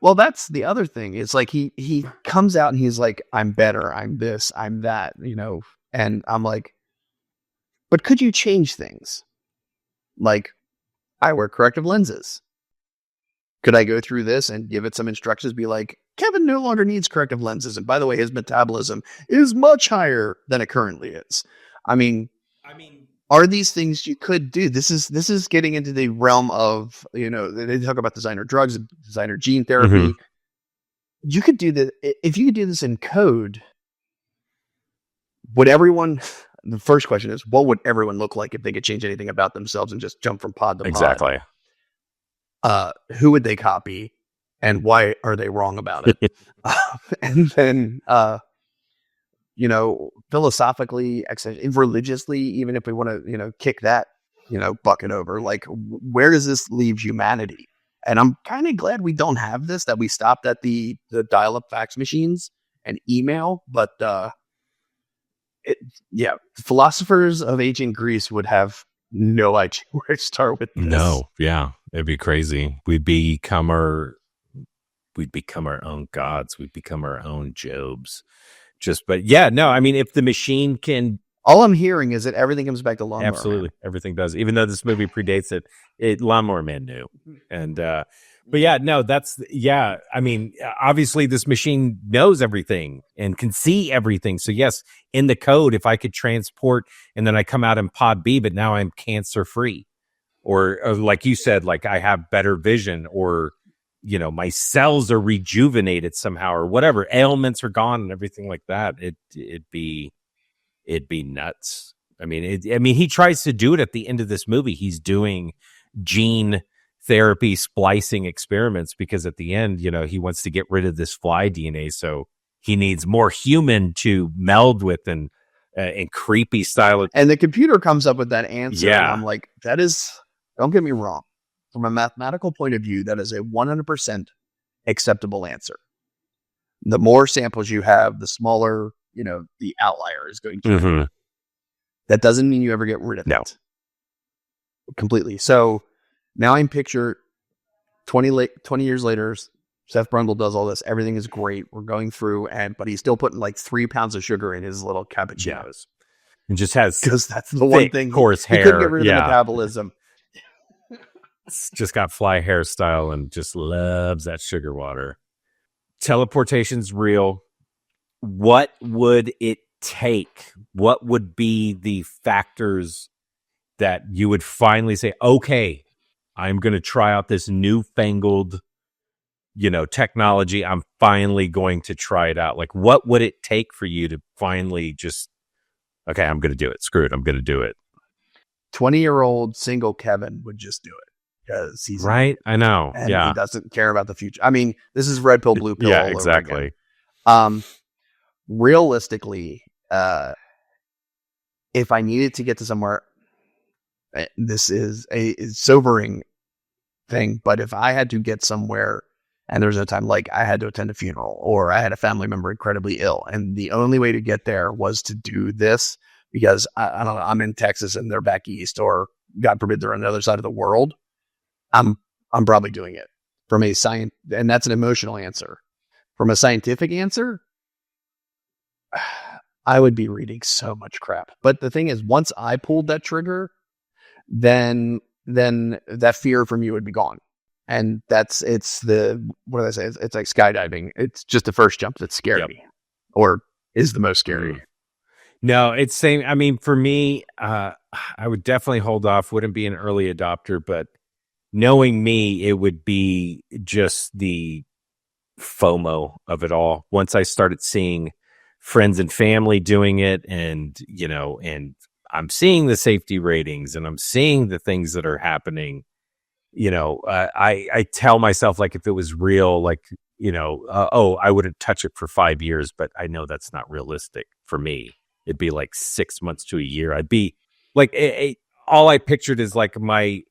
Well, that's the other thing. It's like he comes out and he's like, I'm better, I'm this, I'm that, and I'm like, but could you change things? Like, I wear corrective lenses. Could I go through this and give it some instructions? Be like, Kevin no longer needs corrective lenses. And by the way, his metabolism is much higher than it currently is. I mean, are these things you could do? This is getting into the realm of, they talk about designer drugs, designer gene therapy. Mhm. You could do that. If you could do this in code, would everyone, the first question is, what would everyone look like if they could change anything about themselves and just jump from pod to pod? Exactly. Who would they copy and why are they wrong about it? And then, philosophically, religiously, even if we want to, kick that, bucket over, like, where does this leave humanity? And I'm kind of glad we don't have this, that we stopped at the dial-up fax machines and email. But philosophers of ancient Greece would have no idea where to start with this. No, yeah, it'd be crazy. We'd become our own gods. We'd become our own Jobs. But yeah, no, I mean, if the machine can, all I'm hearing is that everything comes back to Lawnmower absolutely, Man. everything does. Even though this movie predates it, Lawnmower Man knew, and but yeah, no, I mean, obviously, this machine knows everything and can see everything. So yes, in the code, if I could transport and then I come out in pod B, but now I'm cancer free, or like you said, like I have better vision, or my cells are rejuvenated somehow, or whatever, ailments are gone and everything like that. It'd be nuts. I mean, he tries to do it at the end of this movie. He's doing gene therapy splicing experiments because at the end, he wants to get rid of this fly DNA. So he needs more human to meld with and creepy style. And the computer comes up with that answer. Yeah. And I'm like, don't get me wrong. From a mathematical point of view, that is a 100% acceptable answer. The more samples you have, the smaller, the outlier is going to be. Mm-hmm. That doesn't mean you ever get rid of it completely. So now I'm picture 20 years later, Seth Brundle does all this. Everything is great. We're going through, but he's still putting like 3 pounds of sugar in his little cappuccinos. Yeah. And just has, because that's the one thing, coarse hair. He couldn't get rid of the metabolism. It's just got fly hairstyle and just loves that sugar water. Teleportation's real. What would it take? What would be the factors that you would finally say, okay, I'm going to try out this newfangled, technology. I'm finally going to try it out. Like, what would it take for you to finally just, okay, I'm going to do it. Screw it. I'm going to do it. 20-year-old single Kevin would just do it. Because he's right. I know. And yeah. he doesn't care about the future. I mean, this is red pill, blue pill. Yeah, all exactly. Over again. Realistically, if I needed to get to somewhere, this is a sobering thing. But if I had to get somewhere and there's no time, like I had to attend a funeral or I had a family member incredibly ill, and the only way to get there was to do this because I don't know, I'm in Texas and they're back east, or God forbid they're on the other side of the world. I'm probably doing it from a science, and that's an emotional answer. From a scientific answer, I would be reading so much crap. But the thing is, once I pulled that trigger, then that fear from you would be gone. And what do I say? It's like skydiving. It's just the first jump that scared me, or is the most scary. No, it's same. I mean, for me, I would definitely hold off. Wouldn't be an early adopter, but knowing me, it would be just the FOMO of it all. Once I started seeing friends and family doing it, and and I'm seeing the safety ratings and I'm seeing the things that are happening, I tell myself, like, if it was real, like, I wouldn't touch it for 5 years, but I know that's not realistic for me. It'd be like 6 months to a year. I'd be like all I pictured is like my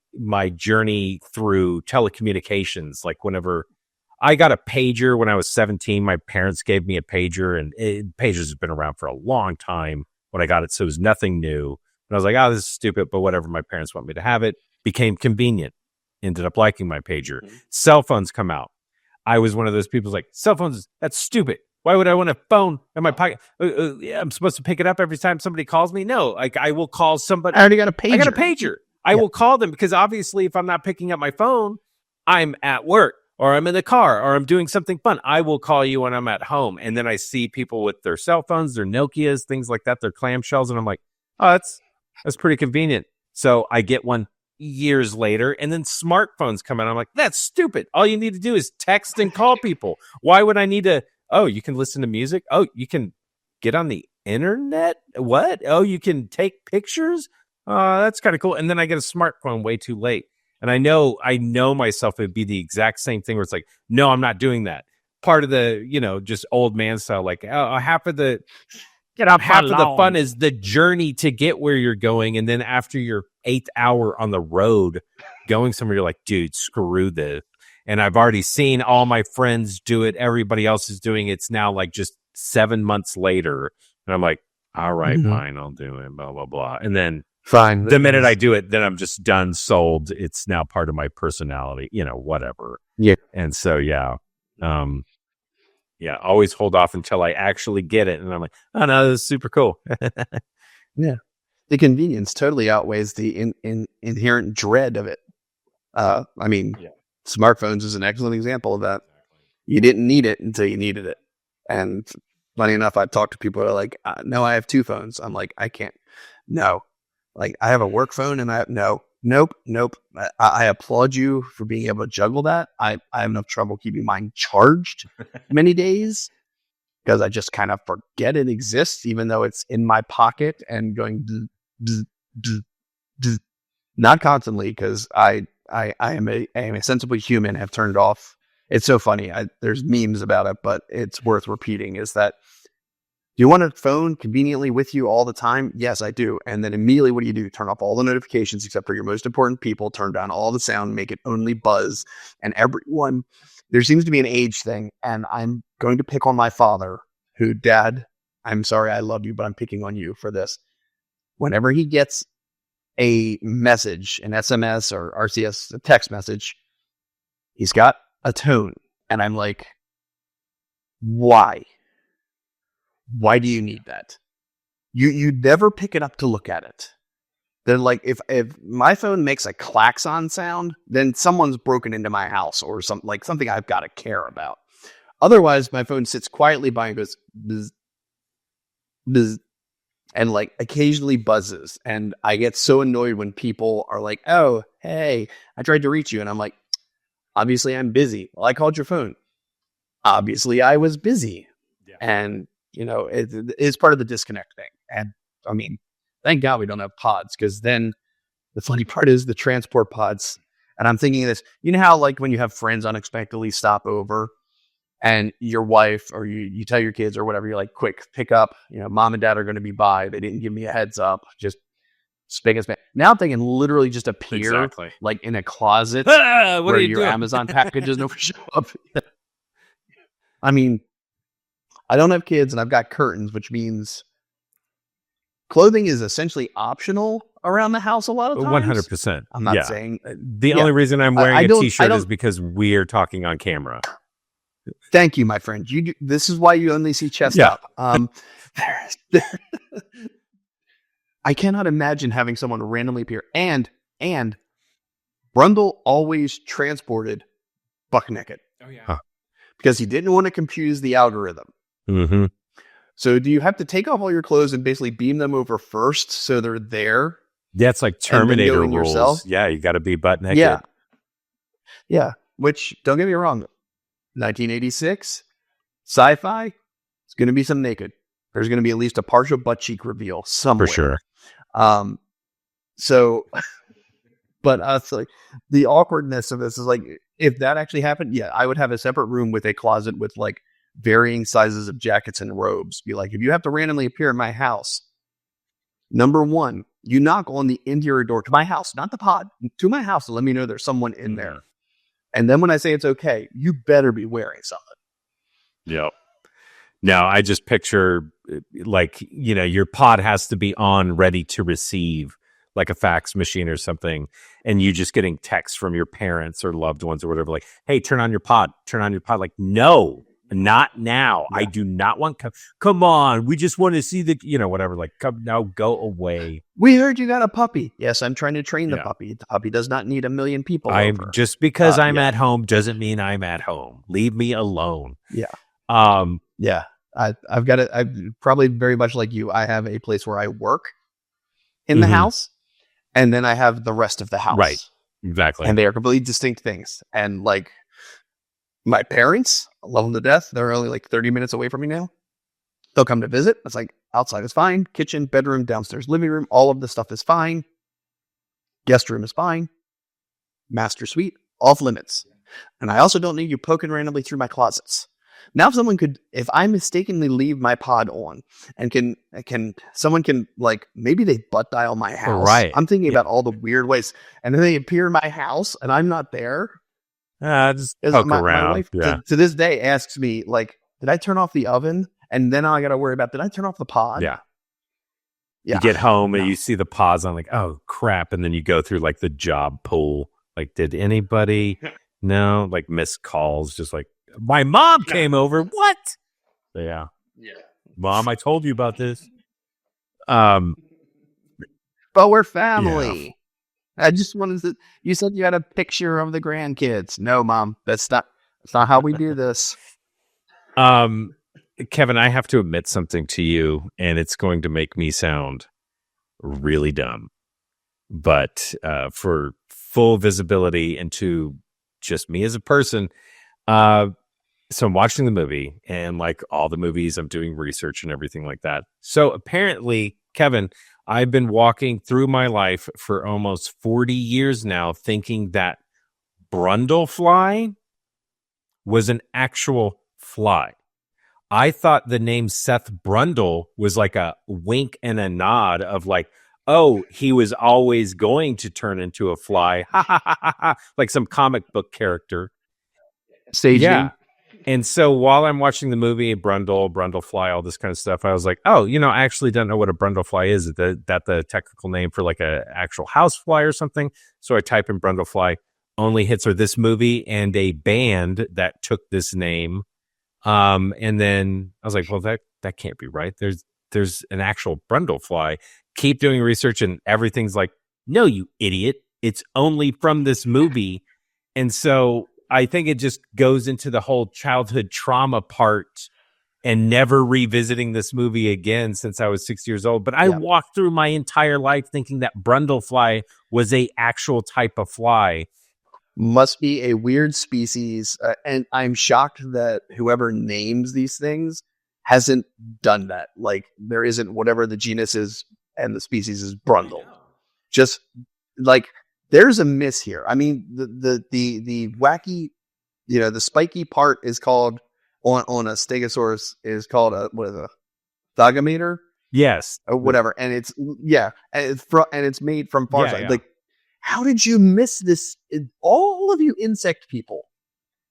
journey through telecommunications. Like whenever I got a pager when I was 17, my parents gave me a pager, and pagers have been around for a long time when I got it. So it was nothing new. And I was like, oh, this is stupid, but whatever. My parents want me to have it. Became convenient. Ended up liking my pager. Cell phones come out. I was one of those people who's like, cell phones, that's stupid. Why would I want a phone in my pocket? I'm supposed to pick it up every time somebody calls me? No, like I will call somebody. I already got a pager. I got a pager. I will call them because obviously if I'm not picking up my phone, I'm at work or I'm in the car or I'm doing something fun. I will call you when I'm at home. And then I see people with their cell phones, their Nokias, things like that, their clamshells. And I'm like, oh, that's pretty convenient. So I get one years later, and then smartphones come out. I'm like, that's stupid. All you need to do is text and call people. Why would I need to? Oh, you can listen to music. Oh, you can get on the internet. What? Oh, you can take pictures. That's kind of cool. And then I get a smartphone way too late. And I know myself, it'd be the exact same thing where it's like, no, I'm not doing that. Part of the, just old man style, like half of the fun is the journey to get where you're going. And then after your 8th hour on the road going somewhere, you're like, dude, screw this. And I've already seen all my friends do it. Everybody else is doing it. It's now like just 7 months later. And I'm like, all right, fine, I'll do it, blah, blah, blah. And then fine. The minute I do it, then I'm just done, sold. It's now part of my personality, whatever. Yeah. And so, always hold off until I actually get it. And I'm like, oh, no, this is super cool. Yeah. The convenience totally outweighs the inherent dread of it. Smartphones is an excellent example of that. You didn't need it until you needed it. And funny enough, I've talked to people who are like, no, I have 2 phones. I'm like, I can't. No. Like, I have a work phone and nope. I applaud you for being able to juggle that. I have enough trouble keeping mine charged many days because I just kind of forget it exists, even though it's in my pocket and going not constantly because I am a sensible human, have turned it off. It's so funny. There's memes about it, but it's worth repeating is that, do you want a phone conveniently with you all the time? Yes, I do. And then immediately what do? Turn off all the notifications except for your most important people, turn down all the sound, make it only buzz. And everyone, there seems to be an age thing. And I'm going to pick on my father, who, Dad, I'm sorry, I love you, but I'm picking on you for this. Whenever he gets a message, an SMS or RCS, a text message, he's got a tone. And I'm like, why? Why do you need that? You never pick it up to look at it. Then, like, if my phone makes a klaxon sound, then someone's broken into my house or something I've got to care about. Otherwise, my phone sits quietly by and goes bzz, bzz, and like occasionally buzzes. And I get so annoyed when people are like, "Oh, hey, I tried to reach you," and I'm like, "Obviously, I'm busy." Well, I called your phone. Obviously, I was busy, and it is part of the disconnect thing. And I mean, thank God we don't have pods, because then the funny part is the transport pods. And I'm thinking of this, how like when you have friends unexpectedly stop over and your wife or you tell your kids or whatever, you're like, quick, pick up, mom and dad are going to be by. They didn't give me a heads up. Just spick and span. Now they can literally just appear like in a closet where your doing? Amazon packages never show up. I mean, I don't have kids and I've got curtains, which means clothing is essentially optional around the house a lot of times. 100%. I'm not saying... the only reason I'm wearing a t-shirt is because we're talking on camera. Thank you, my friend. This is why you only see chest up. I cannot imagine having someone randomly appear. And Brundle always transported buck naked. Oh, yeah. Huh. Because he didn't want to confuse the algorithm. Mm-hmm. So do you have to take off all your clothes and basically beam them over first so they're there? That's like Terminator rules. Yourself? Yeah, you got to be butt naked. Yeah. Which, don't get me wrong, 1986, Sci-Fi, it's going to be some naked. There's going to be at least a partial butt cheek reveal somewhere. For sure. But it's like the awkwardness of this is like, if that actually happened, I would have a separate room with a closet with like varying sizes of jackets and robes. Be like, if you have to randomly appear in my house, number one, You knock on the interior door to my house, not the pod, to my house, to let me know there's someone in there. And then when I say it's okay, you better be wearing something. Yep. Now, I just picture like, your pod has to be on ready to receive, like a fax machine or something, and you just getting texts from your parents or loved ones or whatever, like, hey, turn on your pod. Like, no, not now. Yeah. I do not want, come on. We just want to see the, whatever, like, come now, go away. We heard you got a puppy. Yes, I'm trying to train the puppy. The puppy does not need a million people over. Just because I'm at home doesn't mean I'm at home. Leave me alone. Yeah. I've got it. I'm probably very much like you. I have a place where I work in the house, and then I have the rest of the house. Right. Exactly. And they are completely distinct things. And like my parents, I love them to death. They're only like 30 minutes away from me now. They'll come to visit. It's like outside is fine. Kitchen, bedroom, downstairs, living room. All of the stuff is fine. Guest room is fine. Master suite, off limits. And I also don't need you poking randomly through my closets. Now, if I mistakenly leave my pod on and someone can like, maybe they butt dial my house. Right. I'm thinking about all the weird ways, and then they appear in my house and I'm not there. Just poke around. My wife to this day asks me like, did I turn off the oven? And then I got to worry about, did I turn off the pod? Yeah. You get home and you see the pods on, like, oh crap. And then you go through like the job pool. Like, did anybody no, like missed calls, just like, my mom came over. What? Yeah. Mom, I told you about this. But we're family. Yeah. I just wanted to. You said you had a picture of the grandkids. No, Mom, that's not how we do this. Kevin, I have to admit something to you, and it's going to make me sound really dumb. But for full visibility into just me as a person, so I'm watching the movie, and like all the movies, I'm doing research and everything like that. So apparently, Kevin, I've been walking through my life for almost 40 years now thinking that brundlefly was an actual fly. I thought the name Seth Brundle was like a wink and a nod of like, oh, he was always going to turn into a fly. Ha, ha, ha, ha, ha. Like some comic book character. Staging. Yeah. And so while I'm watching the movie, brundlefly, all this kind of stuff, I was like, oh, I actually don't know what a brundlefly is. Is that the technical name for like a actual housefly or something? So I type in brundlefly, only hits are this movie and a band that took this name. And then I was like, well, that can't be right. There's an actual brundlefly. Keep doing research and everything's like, no, you idiot. It's only from this movie. And so I think it just goes into the whole childhood trauma part and never revisiting this movie again since I was 6 years old. But I walked through my entire life thinking that brundlefly was a actual type of fly. Must be a weird species. And I'm shocked that whoever names these things hasn't done that. Like there isn't whatever the genus is and the species is brundle. Just like there's a miss here. I mean, the wacky, the spiky part is called on a stegosaurus is called a thogometer. Yes, or whatever, and it's and it's made from far side. Like, how did you miss this? All of you insect people,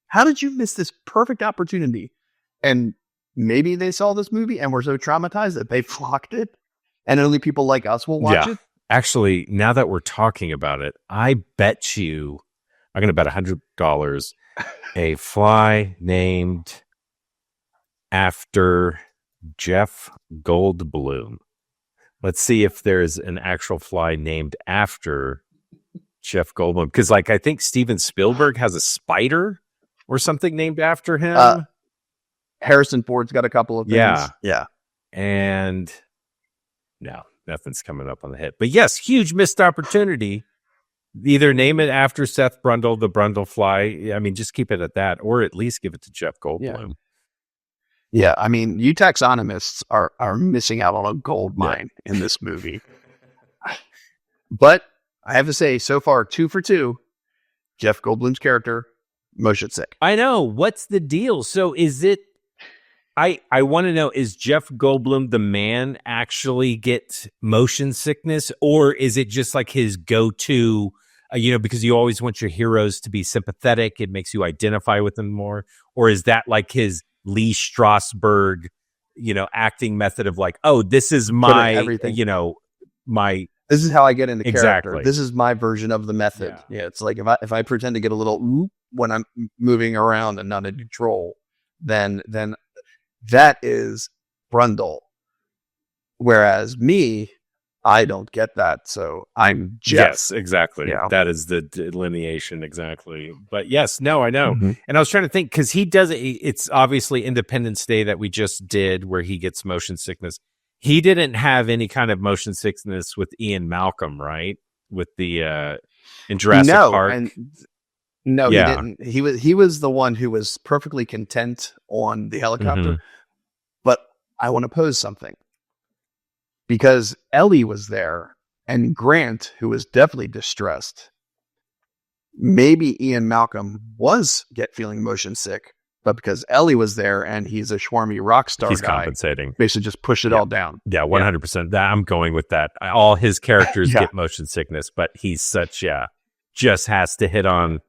how did you miss this perfect opportunity? And maybe they saw this movie and were so traumatized that they flocked it, and only people like us will watch it. Actually, now that we're talking about it, I bet you, I'm going to bet $100 a fly named after Jeff Goldblum. Let's see if there's an actual fly named after Jeff Goldblum. Because, like, I think Steven Spielberg has a spider or something named after him. Harrison Ford's got a couple of things. Yeah. And no. Nothing's coming up on the hit. But yes, huge missed opportunity. Either name it after Seth Brundle, the brundlefly. I mean, just keep it at that, or at least give it to Jeff Goldblum. Yeah, I mean, you taxonomists are missing out on a gold mine in this movie. But I have to say, so far, 2 for 2. Jeff Goldblum's character, motion sick. I know. What's the deal? So is it I want to know, is Jeff Goldblum the man actually get motion sickness, or is it just like his go-to, because you always want your heroes to be sympathetic. It makes you identify with them more. Or is that like his Lee Strasberg, acting method of like, oh, this is my, everything. My, this is how I get into exactly. character. This is my version of the method. Yeah. It's like if I pretend to get a little when I'm moving around and not in control, then that is Brundle. Whereas me, I don't get that. So I'm Jeff. Yes, exactly. Yeah. That is the delineation. Exactly. But yes, no, I know. Mm-hmm. And I was trying to think, because he does it. It's obviously Independence Day that we just did where he gets motion sickness. He didn't have any kind of motion sickness with Ian Malcolm, right? With the in Jurassic Park. No, he didn't. He was the one who was perfectly content on the helicopter. Mm-hmm. But I want to pose something. Because Ellie was there and Grant, who was definitely distressed. Maybe Ian Malcolm was feeling motion sick, but because Ellie was there and he's a schwarmy rock star he's guy, compensating. Basically just push it all down. Yeah, 100%. I'm going with that. All his characters get motion sickness, but he's such, just has to hit on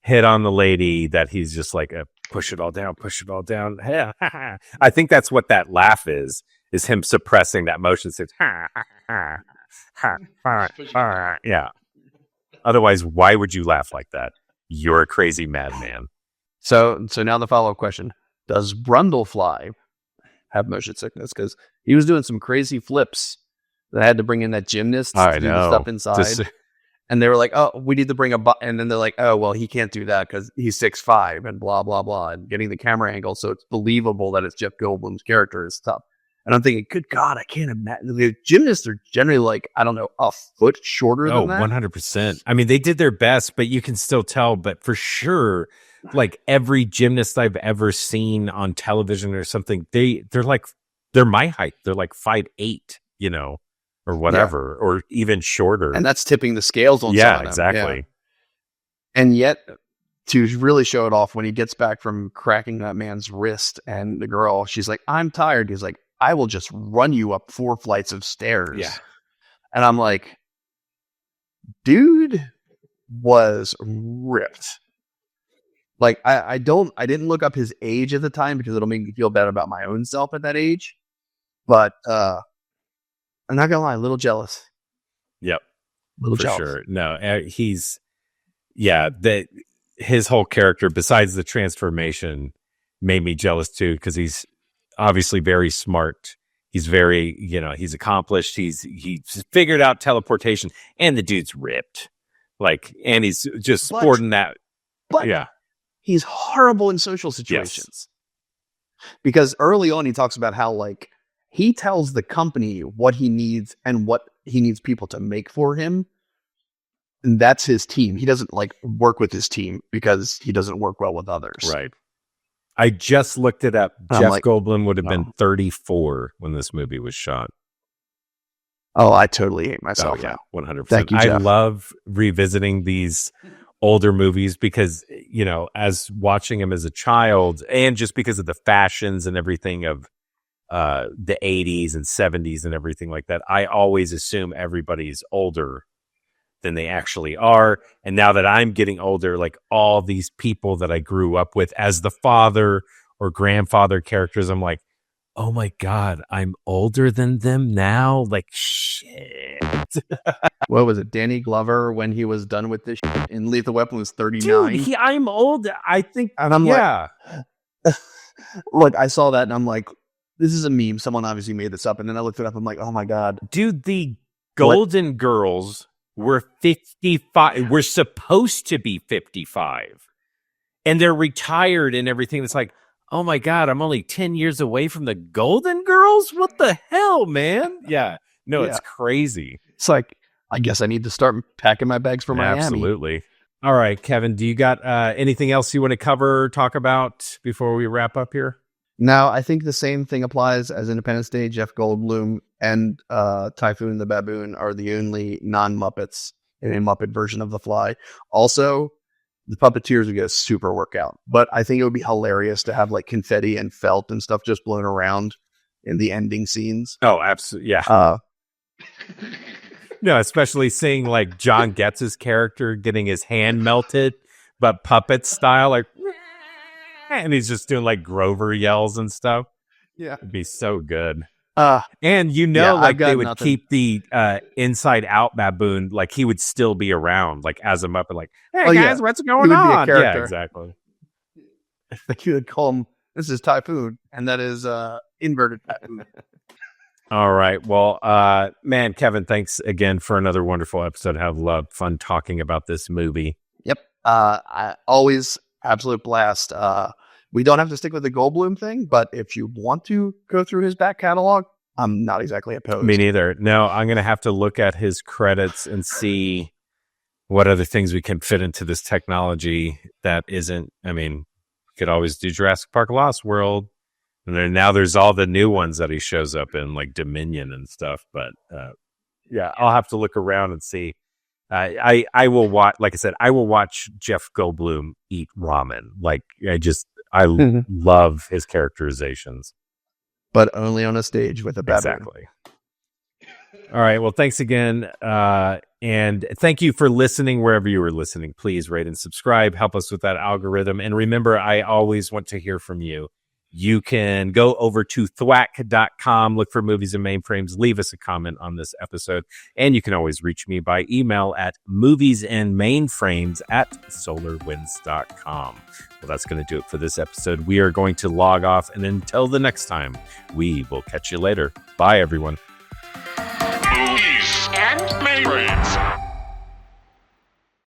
the lady that he's just like, push it all down, push it all down. I think that's what that laugh is him suppressing that motion sickness. Yeah. Otherwise, why would you laugh like that? You're a crazy madman. So now the follow-up question. Does Brundlefly have motion sickness? Because he was doing some crazy flips that had to bring in that gymnast to do the stuff inside. And they were like, oh, we need to bring and then they're like, oh, well, he can't do that because he's 6'5" and blah, blah, blah. And getting the camera angle so it's believable that it's Jeff Goldblum's character is tough. And I'm thinking, good God, I can't imagine. The gymnasts are generally like, I don't know, a foot shorter than that. 100%. I mean, they did their best, but you can still tell. But for sure, like every gymnast I've ever seen on television or something, they're my height. They're like 5'8", or whatever, or even shorter. And that's tipping the scales on some of them. Exactly. Yeah. And yet, to really show it off, when he gets back from cracking that man's wrist and the girl, she's like, I'm tired. He's like, I will just run you up 4 flights of stairs. Yeah. And I'm like, dude was ripped. Like, I didn't look up his age at the time because it'll make me feel bad about my own self at that age. But I'm not gonna lie, a little jealous. Yep. A little for jealous. Sure. No, his whole character, besides the transformation, made me jealous too, because he's obviously very smart. He's very, he's accomplished. He's figured out teleportation, and the dude's ripped. And he's just sporting that. But he's horrible in social situations. Because early on, he talks about how he tells the company what he needs and what he needs people to make for him. And that's his team. He doesn't work with his team because he doesn't work well with others. Right. I just looked it up. Jeff Goldblum would have been 34 when this movie was shot. Oh, I totally hate myself. Oh, yeah, 100%. Thank you, Jeff. I love revisiting these older movies because, as watching him as a child and just because of the fashions and everything of the 80s and 70s and everything like that, I always assume everybody's older than they actually are. And now that I'm getting older, all these people that I grew up with as the father or grandfather characters, I'm like, oh my God, I'm older than them now. Shit. What was it? Danny Glover, when he was done with this shit in Lethal Weapon, was 39. Dude, I'm old. I think. And I'm look, I saw that and I'm like, this is a meme. Someone obviously made this up. And then I looked it up. I'm like, oh my God. Dude, the Golden Girls were 55. We're supposed to be 55. And they're retired and everything. It's like, oh my God, I'm only 10 years away from the Golden Girls? What the hell, man? Yeah. No, it's crazy. It's like, I guess I need to start packing my bags for Miami. Absolutely. All right, Kevin, do you got anything else you want to cover, talk about before we wrap up here? No, I think the same thing applies as Independence Day. Jeff Goldblum and Typhoon the baboon are the only non-Muppets in a Muppet version of The Fly. Also, the puppeteers would get a super workout. But I think it would be hilarious to have like confetti and felt and stuff just blown around in the ending scenes. Oh, absolutely. Yeah. No, especially seeing like John Getz's character getting his hand melted, but puppet style, like, and he's just doing like Grover yells and stuff. Yeah. It'd be so good. Yeah, And I've like got they would nothing. keep the Inside Out baboon, like he would still be around, like as a Muppet, like, hey Oh, guys, yeah. what's He going would be a on? Yeah, character. exactly. Like you would call him, this is Typhoon, and that is inverted Typhoon. All right. Well, man, Kevin, thanks again for another wonderful episode. Have loved fun talking about this movie. Yep. I always absolute blast. We don't have to stick with the Goldblum thing, but if you want to go through his back catalog, I'm not exactly opposed. Me neither. No, I'm going to have to look at his credits and see what other things we can fit into this technology that isn't, I mean, you could always do Jurassic Park Lost World. And then now there's all the new ones that he shows up in, like Dominion and stuff. But yeah, I'll have to look around and see. I will watch, like I said, I will watch Jeff Goldblum eat ramen. Like I love his characterizations. But only on a stage with a baboon. Exactly. All right. Well, thanks again. And thank you for listening wherever you were listening. Please rate and subscribe. Help us with that algorithm. And remember, I always want to hear from you. You can go over to thwack.com, look for Movies and Mainframes, leave us a comment on this episode. And you can always reach me by email at moviesandmainframes@solarwinds.com. Well, that's going to do it for this episode. We are going to log off. And until the next time, we will catch you later. Bye, everyone. Movies And Mainframes.